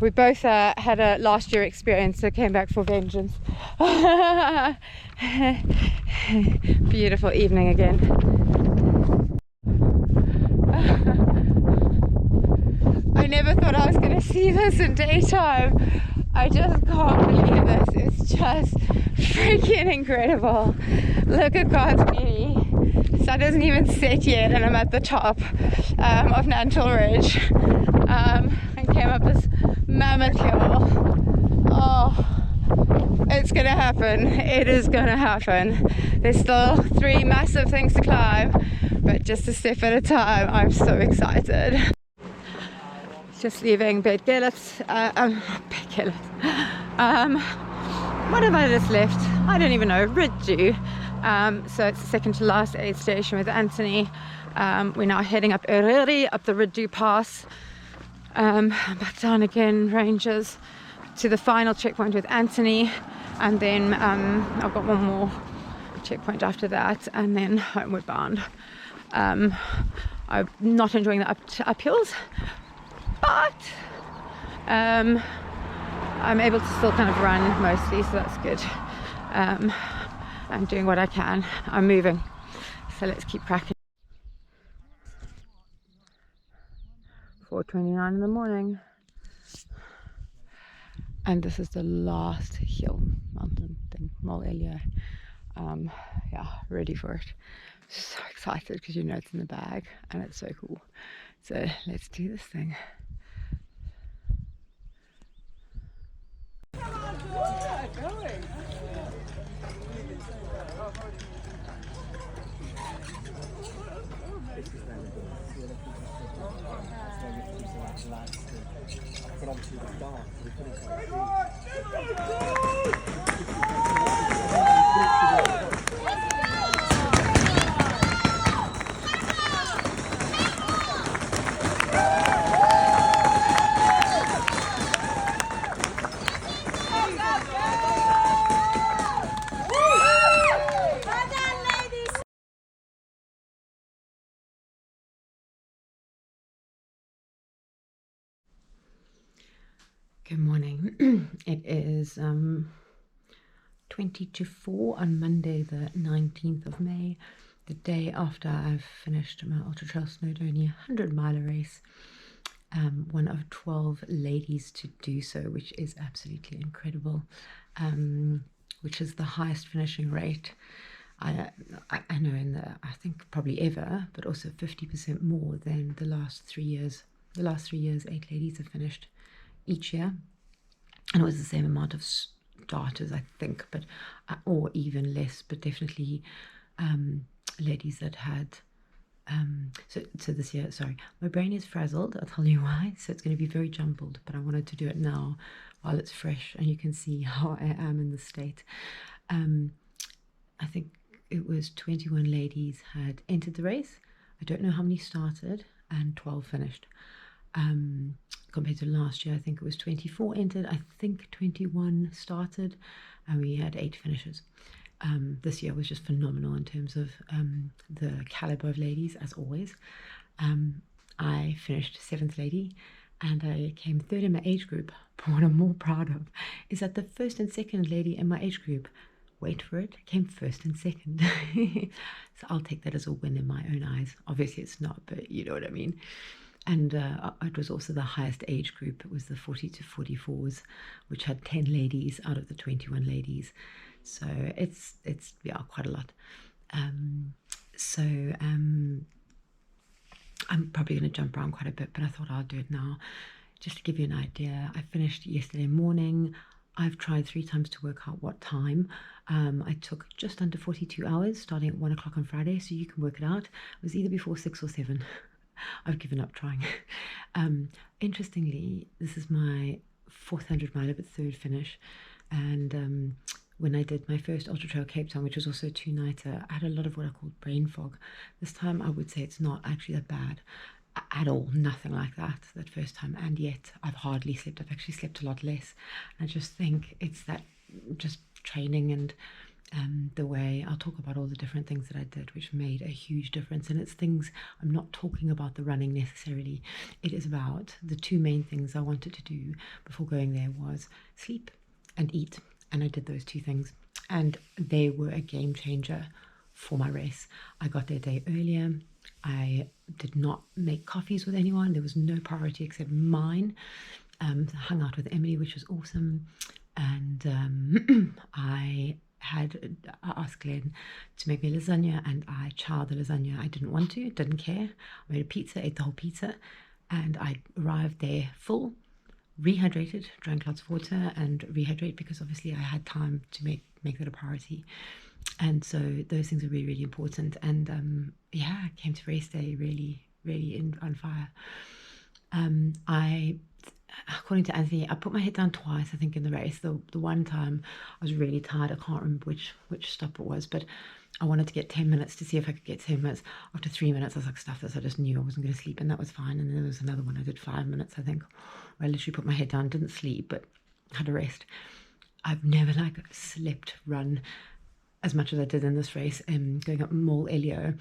We both had a last year experience, so came back for vengeance. Beautiful evening again. I never thought I was going to see this in daytime. I just can't believe this. It's just freaking incredible. Look at God's beauty. The sun doesn't even set yet, and I'm at the top of Nantle Ridge, and came up this mammoth hill. Oh, it's gonna happen. It is gonna happen. There's still 3 massive things to climb, but just a step at a time. I'm so excited. Just leaving Bed Gelert. What have I just left? I don't even know. Ridgeway. So it's the second to last aid station with Anthony. We're now heading up Uriri, up the Ridgeway Pass, back down again, ranges, to the final checkpoint with Anthony, and then I've got one more checkpoint after that, and then homeward bound. I'm not enjoying the uphills, but I'm able to still kind of run mostly, so that's good. I'm doing what I can. I'm moving, so let's keep cracking. 4:29 in the morning, and this is the last hill mountain thing, Mol Elia. Yeah, ready for it. So excited because you know it's in the bag and it's so cool. So let's do this thing. Good morning. It is 20 to 4 on Monday the 19th of May, the day after I've finished my Ultra-Trail Snowdonia 100-mile race. One of 12 ladies to do so, which is absolutely incredible, which is the highest finishing rate I know I think probably ever, but also 50% more than the last 3 years. The last 3 years, 8 ladies have finished each year, and it was the same amount of starters, I think, but or even less, but definitely ladies that had so this year, sorry, my brain is frazzled, I'll tell you why. So it's going to be very jumbled, but I wanted to do it now while it's fresh and you can see how I am in the state. I think it was 21 ladies had entered the race. I don't know how many started, and 12 finished. Compared to last year, I think it was 24 entered, I think 21 started, and we had 8 finishes. This year was just phenomenal in terms of the caliber of ladies, as always. I finished 7th lady, and I came 3rd in my age group. But what I'm more proud of is that the 1st and 2nd lady in my age group, wait for it, came 1st and 2nd. So I'll take that as a win in my own eyes. Obviously it's not, but you know what I mean. And it was also the highest age group. It was the 40 to 44s, which had 10 ladies out of the 21 ladies. So it's yeah, quite a lot. I'm probably going to jump around quite a bit, but I thought I'll do it now just to give you an idea. I finished yesterday morning. I've tried 3 times to work out what time. I took just under 42 hours, starting at 1 o'clock on Friday, so you can work it out. It was either before 6 or 7. I've given up trying. Interestingly, this is my 400 mile, but third finish, and when I did my first Ultra Trail Cape Town, which was also a 2-nighter, I had a lot of what I called brain fog. This time I would say it's not actually that bad at all, nothing like that first time, and yet I've hardly slept. I've actually slept a lot less. I just think it's that just training and the way I'll talk about all the different things that I did which made a huge difference. And it's things, I'm not talking about the running necessarily, it is about the two main things I wanted to do before going there was sleep and eat, and I did those two things, and they were a game changer for my race. I got there a day earlier. I did not make coffees with anyone. There was no priority except mine. I hung out with Emily, which was awesome, and I asked Glenn to make me lasagna, and I chowed the lasagna. I didn't want to, didn't care. I made a pizza, ate the whole pizza, and I arrived there full, rehydrated, drank lots of water and rehydrate, because obviously I had time to make that a priority. And so those things are really, really important. And yeah, I came to race day really, really on fire. According to Anthony, I put my head down twice, I think, in the race. The one time I was really tired. I can't remember which stop it was, but I wanted to get 10 minutes to see if I could get 10 minutes. After 3 minutes, I was like, stuff this. I just knew I wasn't going to sleep, and that was fine. And then there was another one I did 5 minutes, I think, where I literally put my head down, didn't sleep, but had a rest. I've never slept, run as much as I did in this race. Going up Mall Elio,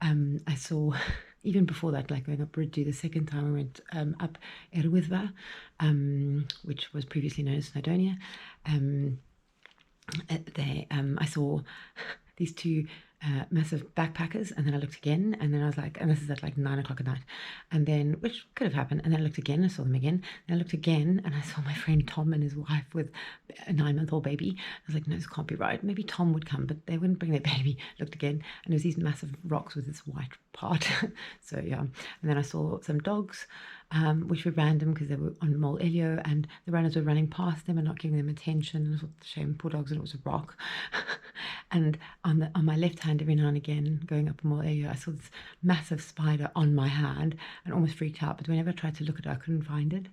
I saw, even before that, like going up Bridge, the second time I went up Erwithva, which was previously known as Snowdonia. I saw these two massive backpackers, and then I looked again, and then I was like, and this is at like 9 o'clock at night, and then, which could have happened, and then I looked again, I saw them again, and I looked again, and I saw my friend Tom and his wife with a 9-month-old baby. I was like, no, this can't be right. Maybe Tom would come, but they wouldn't bring their baby. Looked again, and there was these massive rocks with this white part. So yeah, and then I saw some dogs, which were random because they were on Mole Elio, and the runners were running past them and not giving them attention. And I thought, shame, poor dogs, and it was a rock. And on my left hand, every now and again, going up Mole Elio, I saw this massive spider on my hand and almost freaked out. But whenever I tried to look at it, I couldn't find it.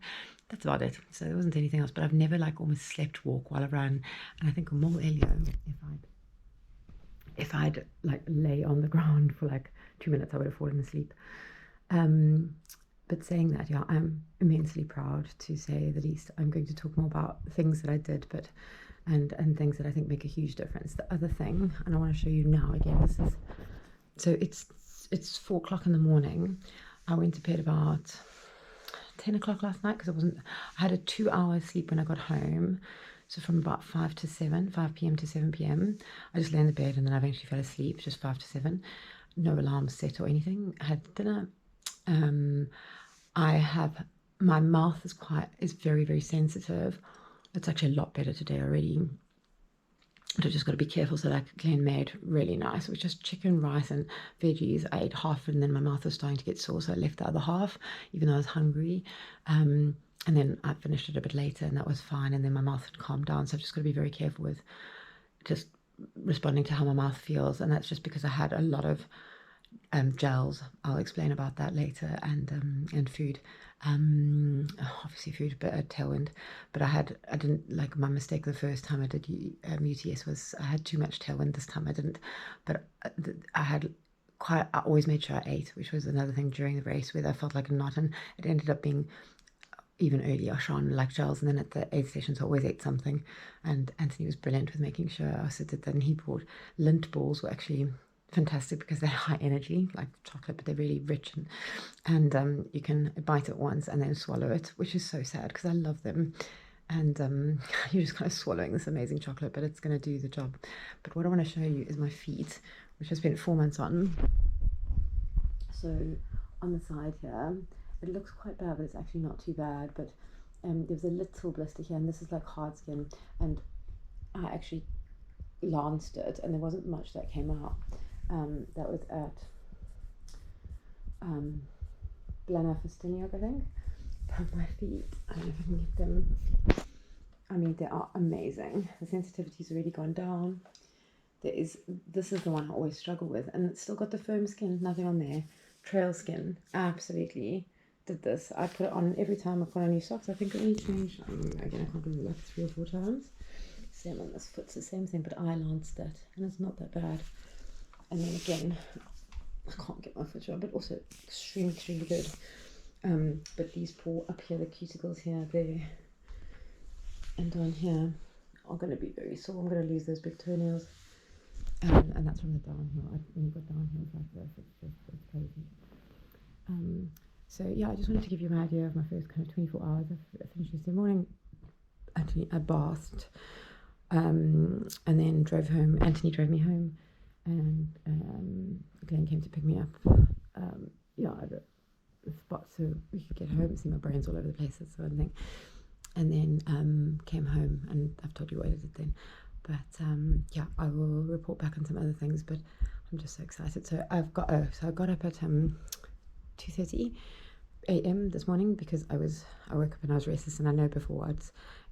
That's about it. So there wasn't anything else. But I've never almost slept walk while I ran. And I think on Mole Elio, if I'd lay on the ground for 2 minutes, I would have fallen asleep. But saying that, yeah, I'm immensely proud, to say the least. I'm going to talk more about things that I did, and things that I think make a huge difference. The other thing, and I want to show you now again, it's 4 o'clock in the morning. I went to bed about 10 o'clock last night because I had a 2-hour sleep when I got home. So from about 5 p.m. to 7 p.m. I just lay in the bed, and then I eventually fell asleep, just 5 to 7. No alarm set or anything. I had dinner. My mouth is very, very sensitive. It's actually a lot better today already. But I just got to be careful. So Glenn made really nice. It was just chicken, rice and veggies. I ate half, and then my mouth was starting to get sore, so I left the other half, even though I was hungry. And then I finished it a bit later, and that was fine. And then my mouth had calmed down. So I've just got to be very careful with just responding to how my mouth feels. And that's just because I had a lot of gels. I'll explain about that later, and food. Obviously food, but a tailwind. But I didn't, my mistake the first time I did UTS was I had too much tailwind. This time I didn't, but I always made sure I ate, which was another thing during the race where I felt like a knot, and it ended up being even earlier on gels, and then at the aid stations I always ate something. And Anthony was brilliant with making sure I also did that, and he brought lint balls, were actually fantastic because they're high energy, like chocolate, but they're really rich, and you can bite it once and then swallow it, which is so sad because I love them. And you're just kind of swallowing this amazing chocolate, but it's going to do the job. But what I want to show you is my feet, which I spent 4 months on. So on the side here, it looks quite bad, but it's actually not too bad. But there's a little blister here, and this is hard skin, and I actually lanced it, and there wasn't much that came out. That was at Blenheim, I think. But my feet, I don't know if I can get them. I mean, they are amazing. The sensitivity's already gone down. This is the one I always struggle with, and it's still got the firm skin, nothing on there. trail skin. Absolutely did this. I put it on every time I put on new socks. I think it only changed, again, I can't remember, like 3 or 4 times. Same on this foot's the same thing, but I lanced it and it's not that bad. And then again, I can't get my foot on, but also extremely good. But these paw up here, the cuticles here, there, and down here are going to be very sore. I'm going to lose those big toenails. And that's from the downhill. I've only got downhills like this. It's crazy. So yeah, I just wanted to give you an idea of my first kind of 24 hours. I finished yesterday morning. Actually, I bathed, and then drove home. Anthony drove me home, and Glenn came to pick me up. Yeah, at the spot so we could get home. See, my brain's all over the place, that sort of thing. And then came home, and I've told you what I did then. But yeah, I will report back on some other things. But I'm just so excited. So I got up at 2:30 a.m. this morning because I woke up and I was restless, and I know before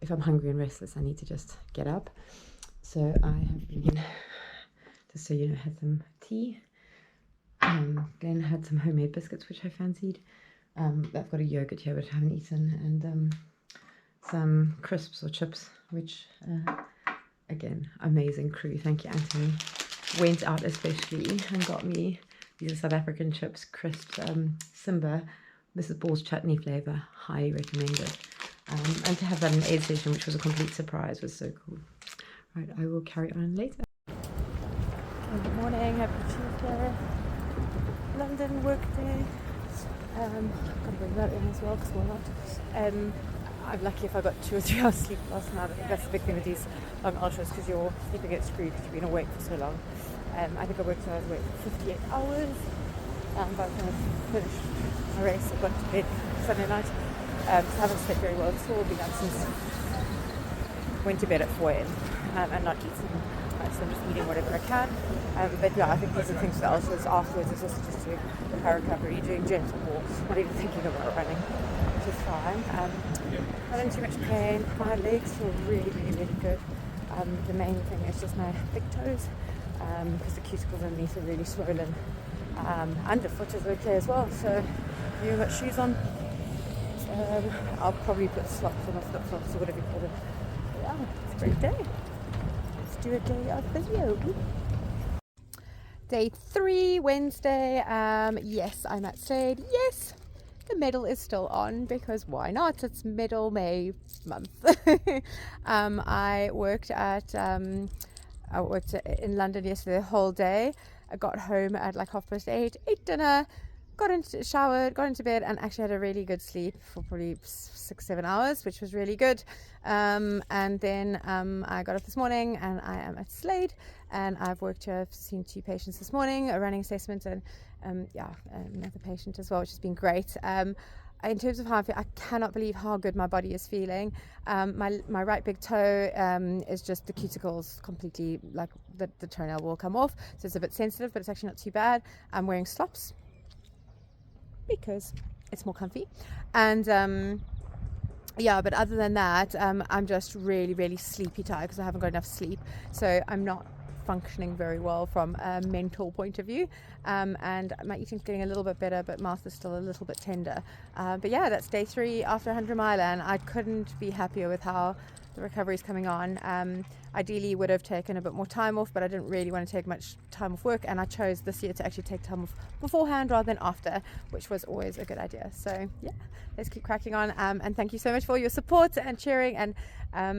if I'm hungry and restless, I need to just get up. So I have been, just so you know, had some tea. Then had some homemade biscuits which I fancied. I've got a yogurt here which I haven't eaten, and some crisps or chips, which again, amazing crew. Thank you, Anthony. Went out especially and got me these are South African chips, crisp, Simba, Mrs. Ball's chutney flavour, highly recommended. And to have that in the aid station, which was a complete surprise, was so cool. Right, I will carry on later. Good morning, happy Tuesday. London work day. Gotta bring that in as well, because why not? I'm lucky if I got 2 or 3 hours sleep last night. I think that's the big thing with these long ultras, because you're sleeping gets screwed because you've been awake for so long. I think I worked when I was awake for 58 hours. By the time I finished my race, I got to bed Sunday night. So I haven't slept very well at all. Been up since went to bed at 4 a.m. And not eaten. So I'm just eating whatever I can. But yeah, I think these are the things for the ultras afterwards. Is also just to power recovery, doing gentle walks, not even thinking about running, which is fine. Not in too much pain. My legs feel really good. The main thing is just my big toes, because the cuticles underneath are really swollen. Underfoot is okay as well. So you've got shoes on. I'll probably put slops on or flip-flops or whatever you call them. Yeah, it's a great day. Let's do a day of video. Day 3, Wednesday. Yes, I'm at Slade. Yes, the medal is still on because why not? It's middle May month. I worked in London yesterday the whole day. I got home at like 8:30, ate dinner, showered, got into bed, and actually had a really good sleep for probably 6-7 hours, which was really good. And then I got up this morning and I am at Slade, and I've worked here. I've seen 2 patients this morning, a running assessment, and another patient as well, which has been great. In terms of how I feel, I cannot believe how good my body is feeling. My right big toe is just the cuticles completely, like the toenail will come off, so it's a bit sensitive, but it's actually not too bad. I'm wearing slops because it's more comfy, and yeah, but other than that, I'm just really sleepy tired because I haven't got enough sleep, so I'm not functioning very well from a mental point of view, and my eating's getting a little bit better, but mouth is still a little bit tender. But yeah, that's day 3 after 100 mile, and I couldn't be happier with how the recovery is coming on. Ideally would have taken a bit more time off, but I didn't really want to take much time off work, and I chose this year to actually take time off beforehand rather than after, which was always a good idea. So yeah, let's keep cracking on, and thank you so much for all your support and cheering, and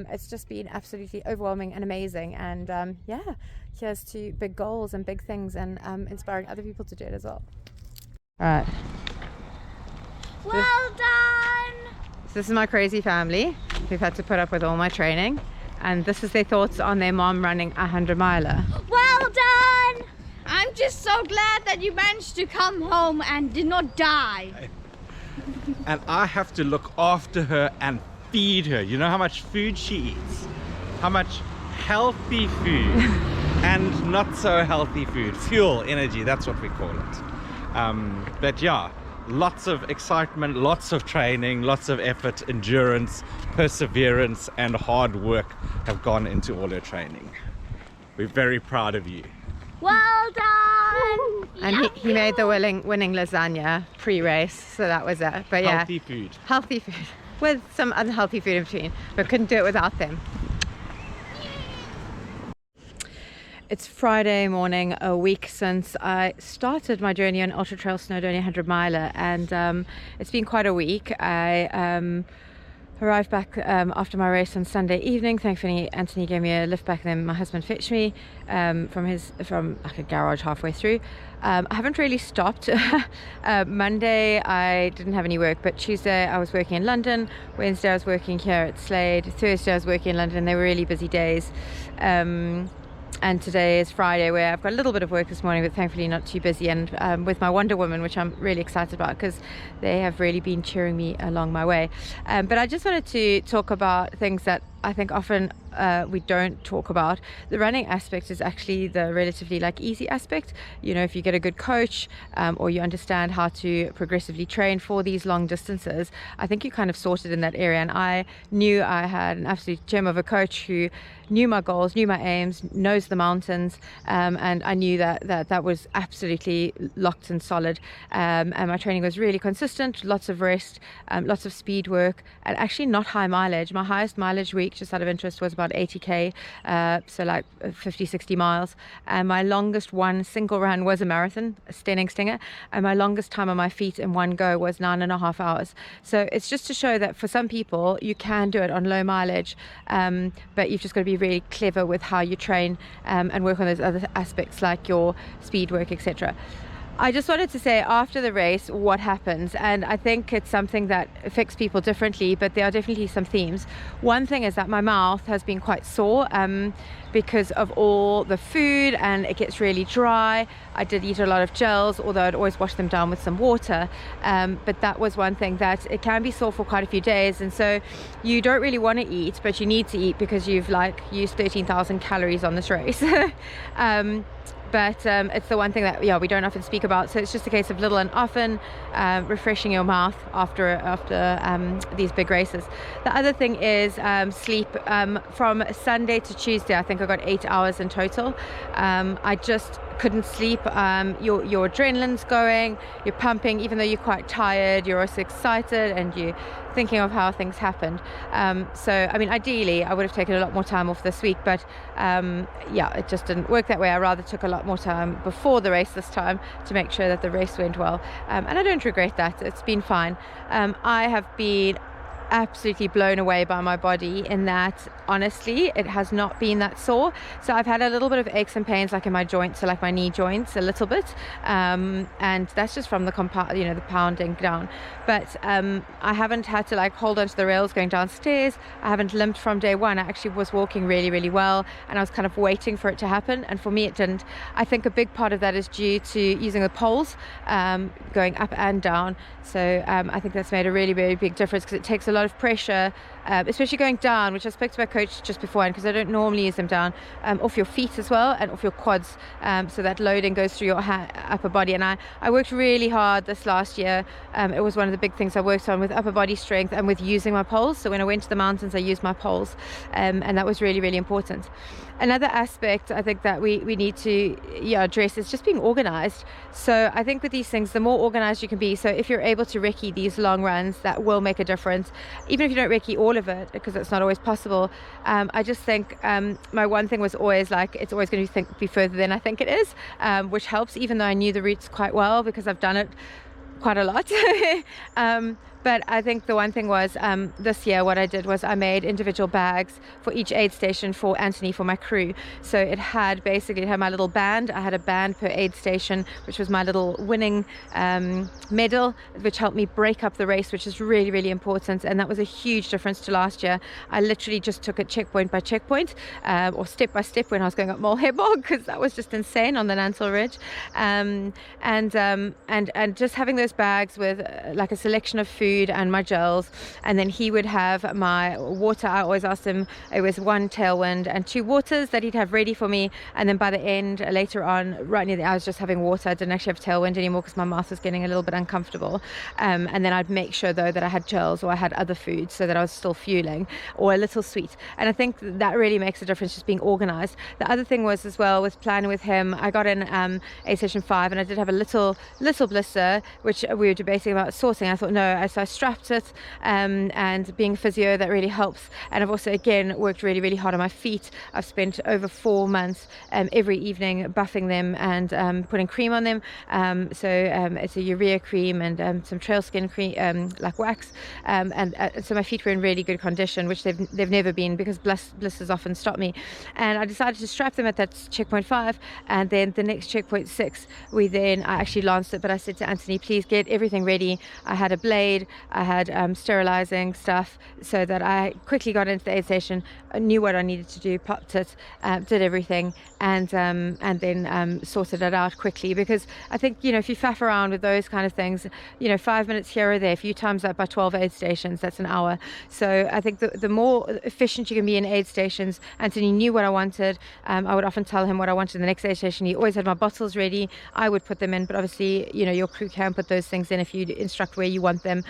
it's just been absolutely overwhelming and amazing, and yeah, here's to big goals and big things, and inspiring other people to do it as well. All right, well done. So this is my crazy family who've had to put up with all my training, and this is their thoughts on their mom running a 100-miler. Well done! I'm just so glad that you managed to come home and did not die. And I have to look after her and feed her. You know how much food she eats? How much healthy food and not so healthy food. Fuel, energy, that's what we call it. But yeah, lots of excitement, lots of training, lots of effort, endurance, perseverance, and hard work have gone into all her training. We're very proud of you. Well done! And he made the winning lasagna pre-race, so that was it. But yeah, Healthy food. Healthy food with some unhealthy food in between, but couldn't do it without them. It's Friday morning, a week since I started my journey on Ultra-Trail Snowdonia 100 miler, and it's been quite a week. I arrived back after my race on Sunday evening. Thankfully, Anthony gave me a lift back, and then my husband fetched me from like a garage halfway through. I haven't really stopped. Monday I didn't have any work, but Tuesday I was working in London. Wednesday I was working here at Slade. Thursday I was working in London. They were really busy days. And today is Friday, where I've got a little bit of work this morning, but thankfully not too busy, and with my Wonder Woman, which I'm really excited about because they have really been cheering me along my way. But I just wanted to talk about things that I think often we don't talk about. The running aspect is actually the relatively easy aspect. You know, if you get a good coach or you understand how to progressively train for these long distances, I think you kind of sorted in that area. And I knew I had an absolute gem of a coach who knew my goals, knew my aims, knows the mountains, and I knew that was absolutely locked and solid. And my training was really consistent, lots of rest, lots of speed work, and actually not high mileage. My highest mileage week, just out of interest, was about 80k, so like 50-60 miles, and my longest one single run was a marathon, a Stenning Stinger, and my longest time on my feet in one go was 9.5 hours. So it's just to show that for some people you can do it on low mileage, but you've just got to be really clever with how you train and work on those other aspects like your speed work, etc. I just wanted to say after the race what happens, and I think it's something that affects people differently, but there are definitely some themes. One thing is that my mouth has been quite sore because of all the food, and it gets really dry. I did eat a lot of gels, although I'd always wash them down with some water, but that was one thing, that it can be sore for quite a few days, and so you don't really want to eat, but you need to eat because you've used 13,000 calories on this race. But it's the one thing that we don't often speak about, so it's just a case of little and often, refreshing your mouth after these big races. The other thing is sleep. From Sunday to Tuesday I think I got 8 hours in total. I just couldn't sleep. Your adrenaline's going, you're pumping, even though you're quite tired, you're also excited and you're thinking of how things happened. So I mean, ideally I would have taken a lot more time off this week, but it just didn't work that way. I rather took a lot more time before the race this time to make sure that the race went well, and I don't regret that. It's been fine. I have been absolutely blown away by my body in that honestly it has not been that sore. So I've had a little bit of aches and pains like in my joints, so like my knee joints a little bit, and that's just from the the pounding down, but I haven't had to hold onto the rails going downstairs. I haven't limped from day one. I actually was walking really, really well, and I was kind of waiting for it to happen, and for me it didn't. I think a big part of that is due to using the poles, going up and down. So I think that's made a really, really big difference, because it takes a lot of pressure, especially going down, which I spoke to my coach just beforehand, because I don't normally use them down, off your feet as well and off your quads, so that loading goes through your upper body. And I worked really hard this last year. It was one of the big things I worked on, with upper body strength and with using my poles. So when I went to the mountains I used my poles, and that was really, really important. Another aspect I think that we need to address is just being organized. So I think with these things, the more organized you can be, so if you're able to recce these long runs, that will make a difference, even if you don't recce all of it, because it's not always possible. I just think my one thing was always it's always going to be further than I think it is, which helps, even though I knew the routes quite well because I've done it quite a lot. But I think the one thing was, this year what I did was I made individual bags for each aid station for Anthony, for my crew. So it had my little band. I had a band per aid station, which was my little winning medal, which helped me break up the race, which is really, really important. And that was a huge difference to last year. I literally just took it checkpoint by checkpoint, or step by step when I was going up Molehair Bog, because that was just insane on the Nansel Ridge. And just having those bags with a selection of food, food and my gels, and then he would have my water. I always asked him, it was 1 tailwind and 2 waters that he'd have ready for me, and then by the end, later on, right near the end, I was just having water. I didn't actually have tailwind anymore because my mouth was getting a little bit uncomfortable, and then I'd make sure though that I had gels or I had other foods so that I was still fueling, or a little sweet. And I think that really makes a difference, just being organized. The other thing was as well with planning with him, I got in aid station 5 and I did have a little blister which we were debating about sorting. I thought no, so I strapped it, and being physio, that really helps. And I've also again worked really hard on my feet. I've spent over 4 months every evening buffing them and putting cream on them, so it's a urea cream and some trail skin cream, like wax, and so my feet were in really good condition, which they've never been, because blisters often stop me. And I decided to strap them at that checkpoint 5, and then the next checkpoint 6 I actually lanced it, but I said to Anthony, please get everything ready. I had a blade, I had sterilizing stuff, so that I quickly got into the aid station, knew what I needed to do, popped it, did everything, and then sorted it out quickly. Because I think, you know, if you faff around with those kind of things, you know, 5 minutes here or there, if you times that by 12 aid stations, that's an hour. So I think the more efficient you can be in aid stations. Anthony knew what I wanted. I would often tell him what I wanted in the next aid station. He always had my bottles ready. I would put them in, but obviously, you know, your crew can put those things in if you instruct where you want them.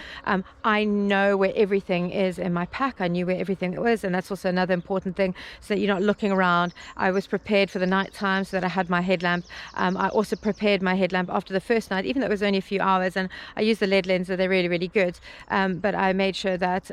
I know where everything is in my pack. I knew where everything was, and that's also another important thing, so that you're not looking around. I was prepared for the night time so that I had my headlamp. I also prepared my headlamp after the first night, even though it was only a few hours, and I used the LED lenses. They're really good, but I made sure that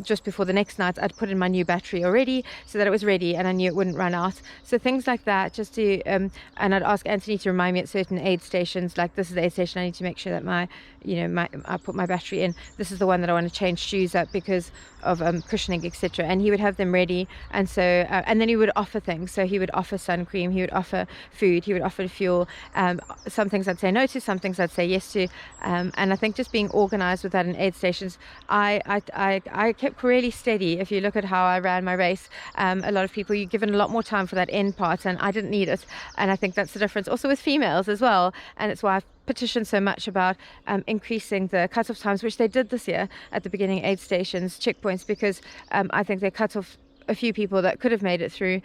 just before the next night I'd put in my new battery already, so that it was ready and I knew it wouldn't run out. So things like that, just to and I'd ask Anthony to remind me at certain aid stations, like this is the aid station, I need to make sure that I put my battery in. This is the one that I want to change shoes up because of cushioning, etc. And he would have them ready, and so and then he would offer things. So he would offer sun cream, he would offer food, he would offer fuel. Some things I'd say no to, some things I'd say yes to, and I think just being organized with that in aid stations, I kept really steady. If you look at how I ran my race, a lot of people, you're given a lot more time for that end part, and I didn't need it. And I think that's the difference also with females as well, and it's why I've petitioned so much about increasing the cut-off times, which they did this year at the beginning aid stations checkpoints, because I think they cut off a few people that could have made it through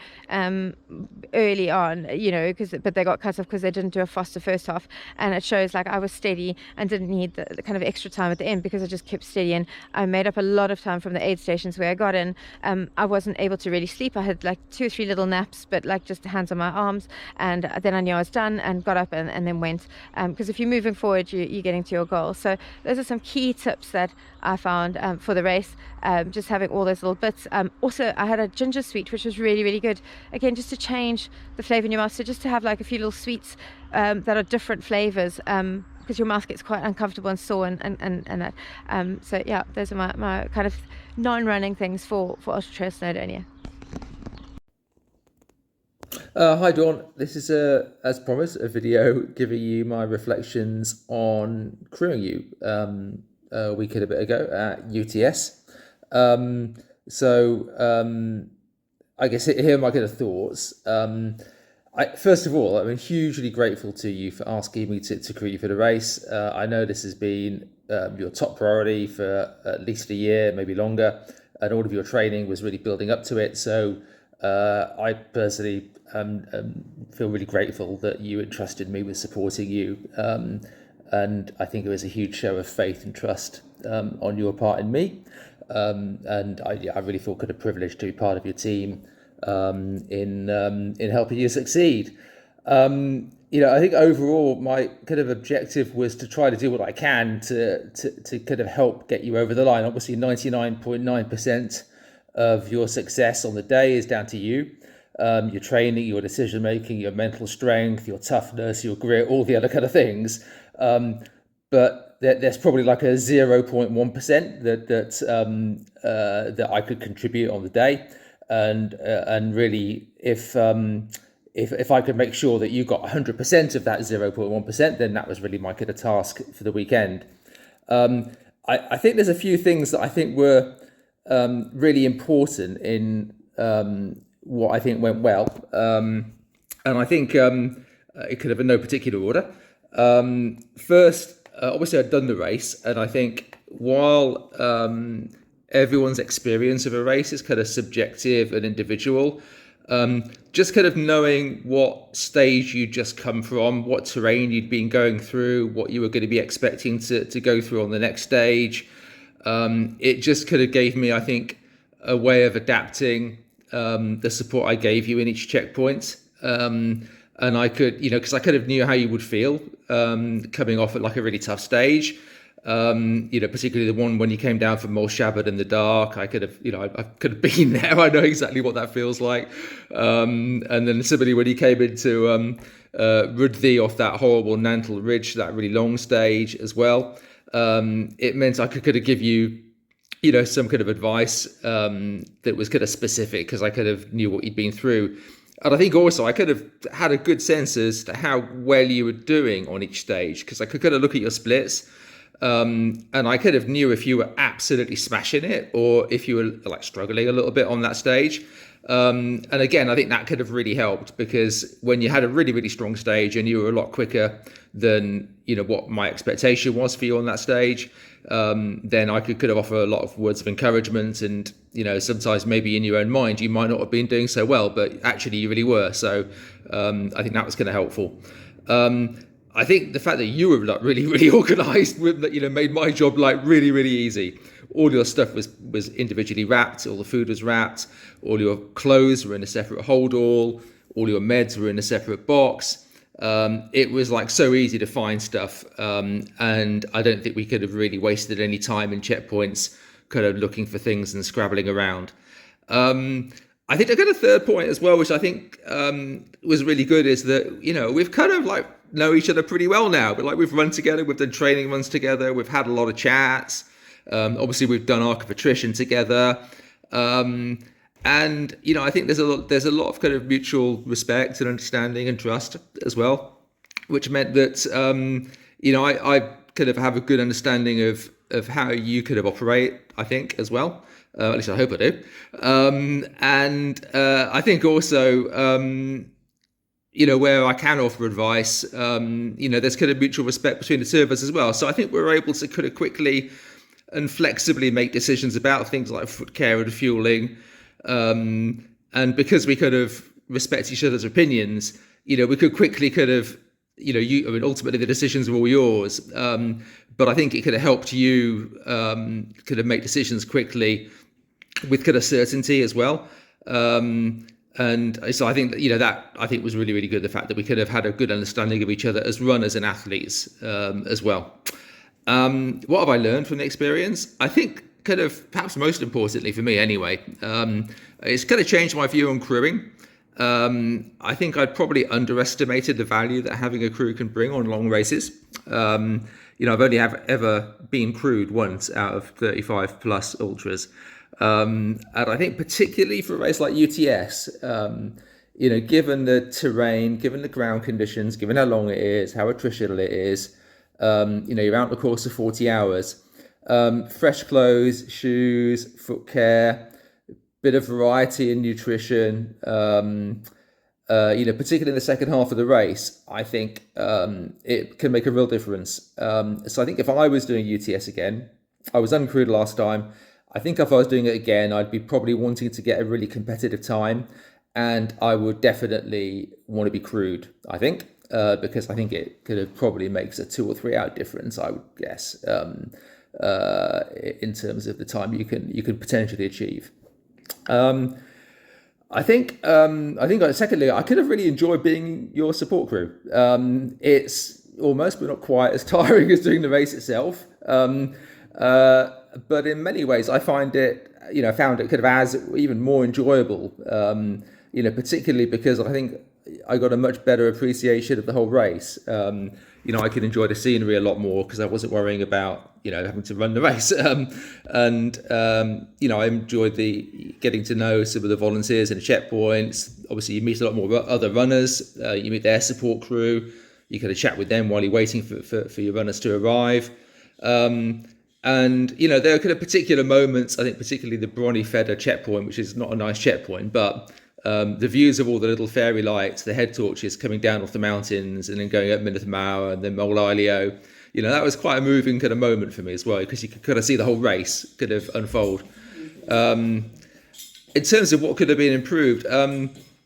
early on, you know, but they got cut off because they didn't do a faster first half. And it shows like I was steady and didn't need the kind of extra time at the end, because I just kept steady, and I made up a lot of time from the aid stations where I got in. I wasn't able to really sleep. I had like 2 or 3 little naps, but like just hands on my arms, and then I knew I was done and got up and then went, because if you're moving forward, you're getting to your goal. So those are some key tips that I found for the race, just having all those little bits. Also, I had a ginger sweet, which was really good, again, just to change the flavor in your mouth. So just to have like a few little sweets that are different flavors, because your mouth gets quite uncomfortable and sore and that. So yeah, those are my kind of non-running things for Ultra-Trail Snowdonia. Hi Dawn, this is as promised a video giving you my reflections on crewing you a week and a bit ago at UTS. I guess here are my kind of thoughts. First of all, I'm hugely grateful to you for asking me to crew you for the race. I know this has been your top priority for at least a year, maybe longer, and all of your training was really building up to it. So I personally feel really grateful that you entrusted me with supporting you, and I think it was a huge show of faith and trust on your part in me. And I really feel kind of privileged to be part of your team in helping you succeed. I think overall my kind of objective was to try to do what I can to kind of help get you over the line. Obviously, 99.9% of your success on the day is down to you. Your training, your decision making, your mental strength, your toughness, your grit, all the other kind of things. But there's probably like a 0.1% that I could contribute on the day, and really if I could make sure that you got 100% of that 0.1%, then that was really my kind of task for the weekend. I think there's a few things that I think were really important in what I think went well, and I think it could have in no particular order. First, obviously I'd done the race, and I think while everyone's experience of a race is kind of subjective and individual, just kind of knowing what stage you'd just come from, what terrain you'd been going through, what you were going to be expecting to go through on the next stage, it just kind of gave me, I think, a way of adapting the support I gave you in each checkpoint. And I could, because I kind of knew how you would feel coming off at like a really tough stage. Particularly the one when you came down from Molshabad in the dark. I could have, I could have been there. I know exactly what that feels like. And then similarly when you came into Rudhi off that horrible Nantal Ridge, that really long stage as well, it meant I could kind of give you, some kind of advice that was kind of specific because I kind of knew what you'd been through. And I think also I could have had a good sense as to how well you were doing on each stage because I could kind of look at your splits. And I kind of knew if you were absolutely smashing it or if you were like struggling a little bit on that stage. And again, I think that could have really helped because when you had a really, really strong stage and you were a lot quicker than, what my expectation was for you on that stage, then I could have offered a lot of words of encouragement and, sometimes maybe in your own mind, you might not have been doing so well, but actually you really were. So I think that was kind of helpful. I think the fact that you were like really, really organised, made my job like really, really easy. All your stuff was individually wrapped. All the food was wrapped. All your clothes were in a separate hold all your meds were in a separate box. It was like so easy to find stuff. And I don't think we could have really wasted any time in checkpoints kind of looking for things and scrabbling around. I think I got a third point as well, which I think was really good, is that, we've kind of like know each other pretty well now, but like we've run together, we've done training runs together, we've had a lot of chats. Obviously we've done Arc of Attrition together. And, I think there's a lot of kind of mutual respect and understanding and trust as well, which meant that, I kind of have a good understanding of how you could have operate, I think, as well. At least I hope I do. I think also, where I can offer advice, there's kind of mutual respect between the two of us as well. So I think we're able to kind of quickly and flexibly make decisions about things like foot care and fueling. And because we kind of respect each other's opinions, we could quickly kind of, ultimately the decisions are all yours. But I think it could have helped you kind of make decisions quickly with kind of certainty as well. And so I think that, that I think was really, really good. The fact that we could have had a good understanding of each other as runners and athletes as well. What have I learned from the experience? I think kind of perhaps most importantly for me anyway, it's kind of changed my view on crewing. I think I'd probably underestimated the value that having a crew can bring on long races. I've only ever been crewed once out of 35 plus ultras. And I think particularly for a race like UTS, given the terrain, given the ground conditions, given how long it is, how attritional it is, you're out on the course of 40 hours. Fresh clothes, shoes, foot care, bit of variety in nutrition, particularly in the second half of the race, I think it can make a real difference. So I think if I was doing UTS again, I was uncrewed last time. I think if I was doing it again, I'd be probably wanting to get a really competitive time, and I would definitely want to be crewed, I think, because I think it could have probably makes a 2 or 3 hour difference, I would guess, in terms of the time you can potentially achieve. I think secondly, I could have really enjoyed being your support crew. It's almost, but not quite as tiring as doing the race itself. But in many ways, I found it kind of as even more enjoyable, particularly because I think I got a much better appreciation of the whole race. I could enjoy the scenery a lot more because I wasn't worrying about, having to run the race. I enjoyed getting to know some of the volunteers and the checkpoints. Obviously, you meet a lot more other runners. You meet their support crew. You kind of chat with them while you're waiting for your runners to arrive. And, there are kind of particular moments, I think particularly the Bronny Feder checkpoint, which is not a nice checkpoint, but the views of all the little fairy lights, the head torches coming down off the mountains and then going up Mynydd Mawr and then Mol Ilio, You know, that was quite a moving kind of moment for me as well, because you could kind of see the whole race kind of unfold. In terms of what could have been improved,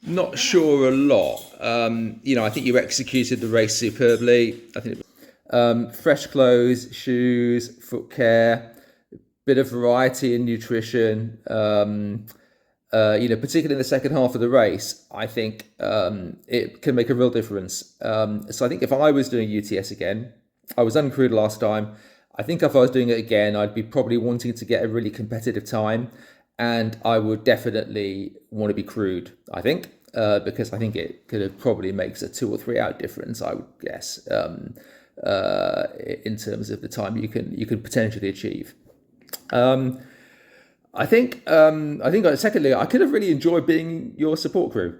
not sure a lot. You know, I think you executed the race superbly. I think fresh clothes, shoes, foot care, bit of variety in nutrition. You know, particularly in the second half of the race, I think it can make a real difference. So I think if I was doing UTS again, I was uncrewed last time. I think if I was doing it again, I'd be probably wanting to get a really competitive time, and I would definitely want to be crewed, I think, because I think it could have probably makes a 2 or 3 hour difference, I would guess, in terms of the time you can potentially achieve. I think secondly, I could have really enjoyed being your support crew.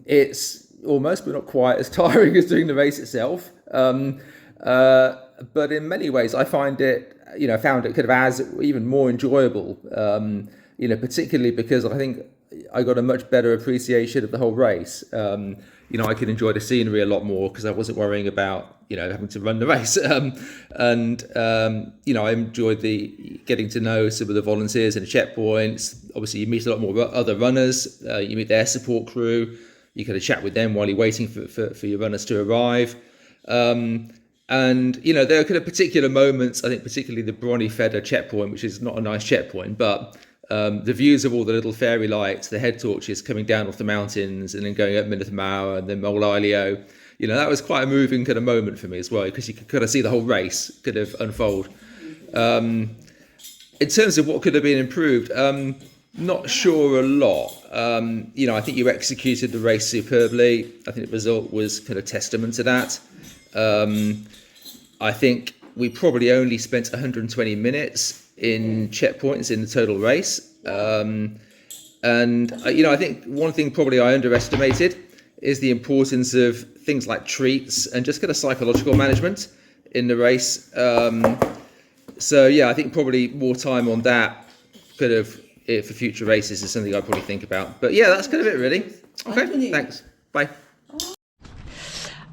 It's almost, but not quite as tiring as doing the race itself. But in many ways, I found it kind of as even more enjoyable. You know, particularly because I think I got a much better appreciation of the whole race. You know, I could enjoy the scenery a lot more because I wasn't worrying about, you know, having to run the race. You know, I enjoyed getting to know some of the volunteers and the checkpoints. Obviously, you meet a lot more other runners. You meet their support crew. You kind of chat with them while you're waiting for your runners to arrive. And, you know, there are kind of particular moments, I think particularly the Bronny Feder checkpoint, which is not a nice checkpoint, but the views of all the little fairy lights, the head torches coming down off the mountains and then going up Mynydda Mawr and then Mole Ilio, you know, that was quite a moving kind of moment for me as well, because you could kind of see the whole race kind of unfold. In terms of what could have been improved, not sure a lot. You know, I think you executed the race superbly. I think the result was kind of testament to that. I think we probably only spent 120 minutes in checkpoints in the total race. And, you know, I think one thing probably I underestimated is the importance of things like treats and just kind of psychological management in the race. So, yeah, I think probably more time on that kind of for future races is something I'd probably think about. But, yeah, that's kind of it, really. Okay, thanks. Bye.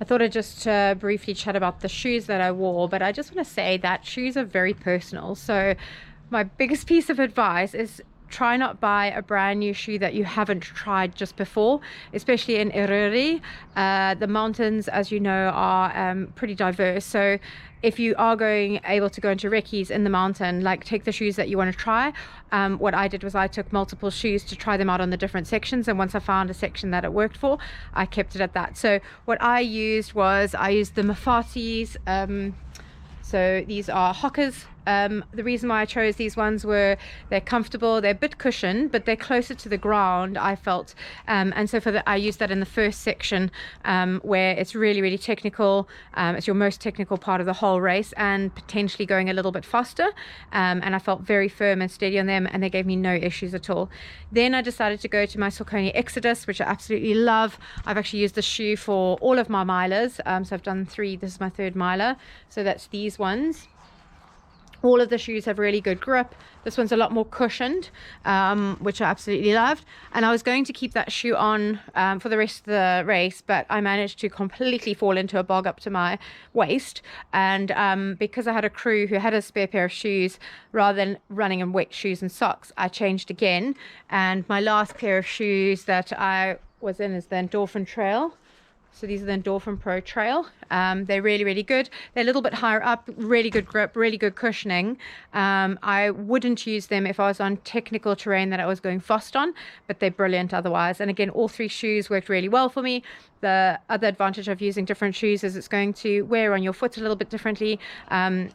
I thought I'd just briefly chat about the shoes that I wore, but I just want to say that shoes are very personal. So my biggest piece of advice is try not buy a brand new shoe that you haven't tried just before, especially in Iruri. The mountains, as you know, are pretty diverse. So if you are able to go into recce's in the mountain, like take the shoes that you want to try. What I did was I took multiple shoes to try them out on the different sections, and once I found a section that it worked for, I kept it at that. So what I used the Mafatis. So these are Hockers. The reason why I chose these ones were they're comfortable, they're a bit cushioned, but they're closer to the ground, I felt. And so I used that in the first section where it's really, really technical. It's your most technical part of the whole race and potentially going a little bit faster. And I felt very firm and steady on them, and they gave me no issues at all. Then I decided to go to my Saucony Exodus, which I absolutely love. I've actually used the shoe for all of my milers. So I've done 3. This is my 3rd miler. So that's these ones. All of the shoes have really good grip. This one's a lot more cushioned, which I absolutely loved. And I was going to keep that shoe on for the rest of the race, but I managed to completely fall into a bog up to my waist. And because I had a crew who had a spare pair of shoes, rather than running in wet shoes and socks, I changed again. And my last pair of shoes that I was in is the Endorphin Trail. So these are the Endorphin Pro Trail. They're really, really good. They're a little bit higher up, really good grip, really good cushioning. I wouldn't use them if I was on technical terrain that I was going fast on, but they're brilliant otherwise. And again, all 3 shoes worked really well for me. The other advantage of using different shoes is it's going to wear on your foot a little bit differently, and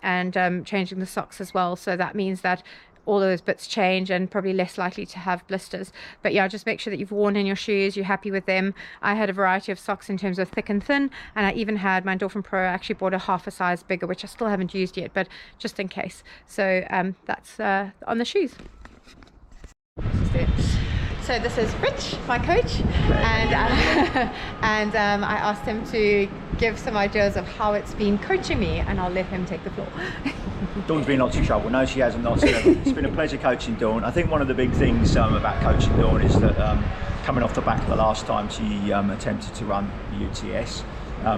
changing the socks as well. So that means that all those bits change and probably less likely to have blisters. But yeah, just make sure that you've worn in your shoes, you're happy with them. I had a variety of socks in terms of thick and thin, and I even had my Endorphin Pro. I actually bought a half a size bigger, which I still haven't used yet, but just in case. So that's on the shoes. So this is Rich, my coach, and I asked him to give some ideas of how it's been coaching me, and I'll let him take the floor. Dawn's been lots of trouble. No, she hasn't. It's been a pleasure coaching Dawn. I think one of the big things about coaching Dawn is that coming off the back of the last time she attempted to run the UTS,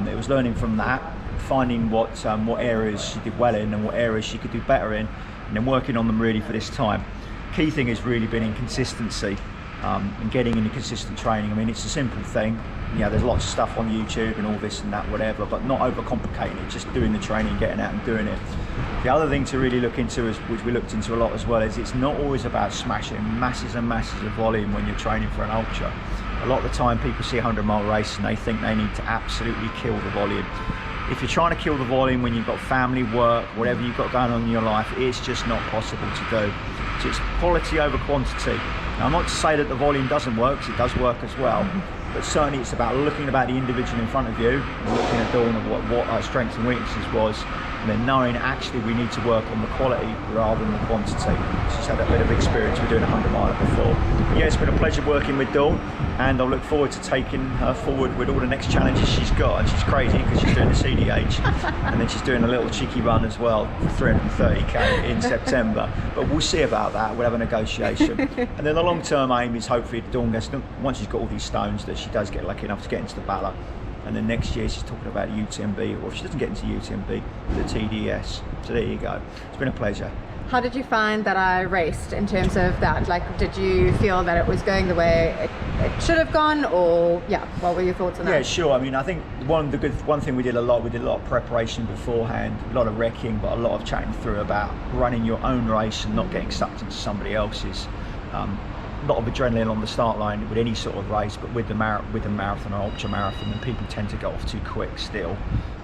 it was learning from that finding what areas she did well in and what areas she could do better in, and then working on them really for this time. Key thing has really been inconsistency and getting into consistent training. I mean, it's a simple thing. You know, there's lots of stuff on YouTube and all this and that, whatever, but not overcomplicating it, just doing the training, getting out and doing it. The other thing to really look into, which we looked into a lot as well, is it's not always about smashing masses and masses of volume when you're training for an ultra. A lot of the time people see a 100-mile race and they think they need to absolutely kill the volume. If you're trying to kill the volume when you've got family, work, whatever you've got going on in your life, it's just not possible to do. So it's quality over quantity. Now, I'm not to say that the volume doesn't work, because it does work as well, but certainly it's about looking about the individual in front of you, and looking at Dawn of what our strengths and weaknesses was, and then knowing actually we need to work on the quality rather than the quantity. She's had a bit of experience with doing a 100-miler before. But yeah, it's been a pleasure working with Dawn, and I look forward to taking her forward with all the next challenges she's got. And she's crazy because she's doing the CDH, and then she's doing a little cheeky run as well for 330k in September. But we'll see about that. We'll have a negotiation. And then the long-term aim is hopefully Dawn gets, once she's got all these stones, that she does get lucky enough to get into the Bala. And then next year she's talking about UTMB, or if she doesn't get into UTMB, the TDS. So there you go. It's been a pleasure. How did you find that I raced in terms of that? Like, did you feel that it was going the way it should have gone, or yeah, what were your thoughts on that? Yeah, sure. I mean, I think one thing we did a lot of preparation beforehand, a lot of wrecking, but a lot of chatting through about running your own race and not getting sucked into somebody else's. A lot of adrenaline on the start line with any sort of race, but with the marathon or ultra marathon, then people tend to go off too quick still,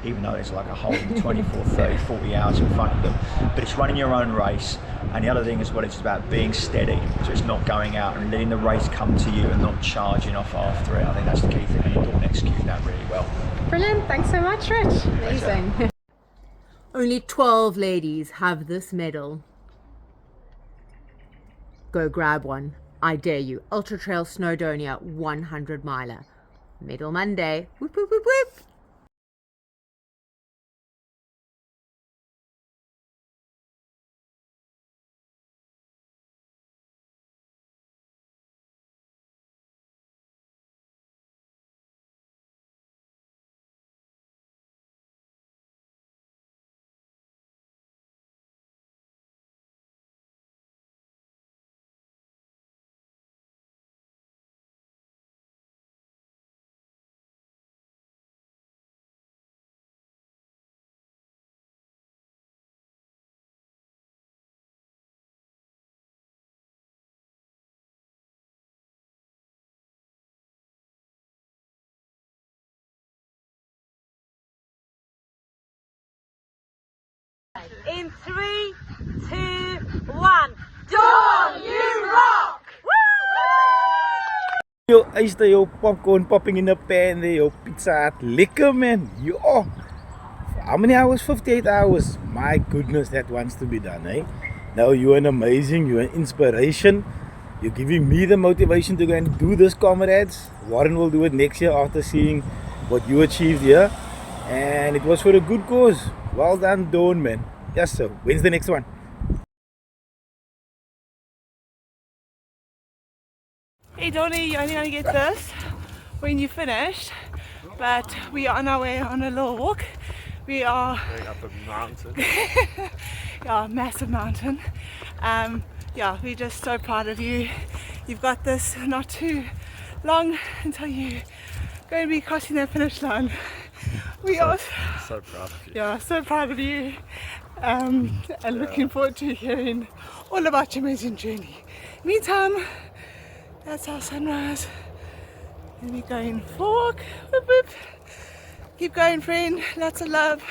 even though it's like a whole 24, 30, 40 hours in front of them. But it's running your own race, and the other thing as well, it's about being steady, so it's not going out and letting the race come to you and not charging off after it. I think that's the key thing, and you don't execute that really well. Brilliant, thanks so much, Rich. Amazing. Only 12 ladies have this medal. Go grab one. I dare you. Ultra-Trail Snowdonia 100-miler. Medal Monday. Whoop, whoop, whoop, whoop. In 3, 2, 1. Dawn, you rock! Yo, I used to yo popcorn popping in the pan there, yo Pizza Hut, liquor man, yo. How many hours? 58 hours. My goodness, that wants to be done, eh? Now you're an amazing, you're an inspiration. You're giving me the motivation to go and do this, comrades. Warren will do it next year after seeing what you achieved here. And it was for a good cause. Well done, Dawn, man. Yes, sir. When's the next one? Hey, Donnie, I think I get this when you finished. But we are on our way on a little walk. We are going up a mountain. Yeah, massive mountain. Yeah, we're just so proud of you. You've got this not too long until you going to be crossing that finish line. We are so proud of you. Yeah, so proud of you. And looking forward to hearing all about your amazing journey. Meantime, that's our sunrise. And we're going for a walk. Whoop, whoop. Keep going, friend. Lots of love.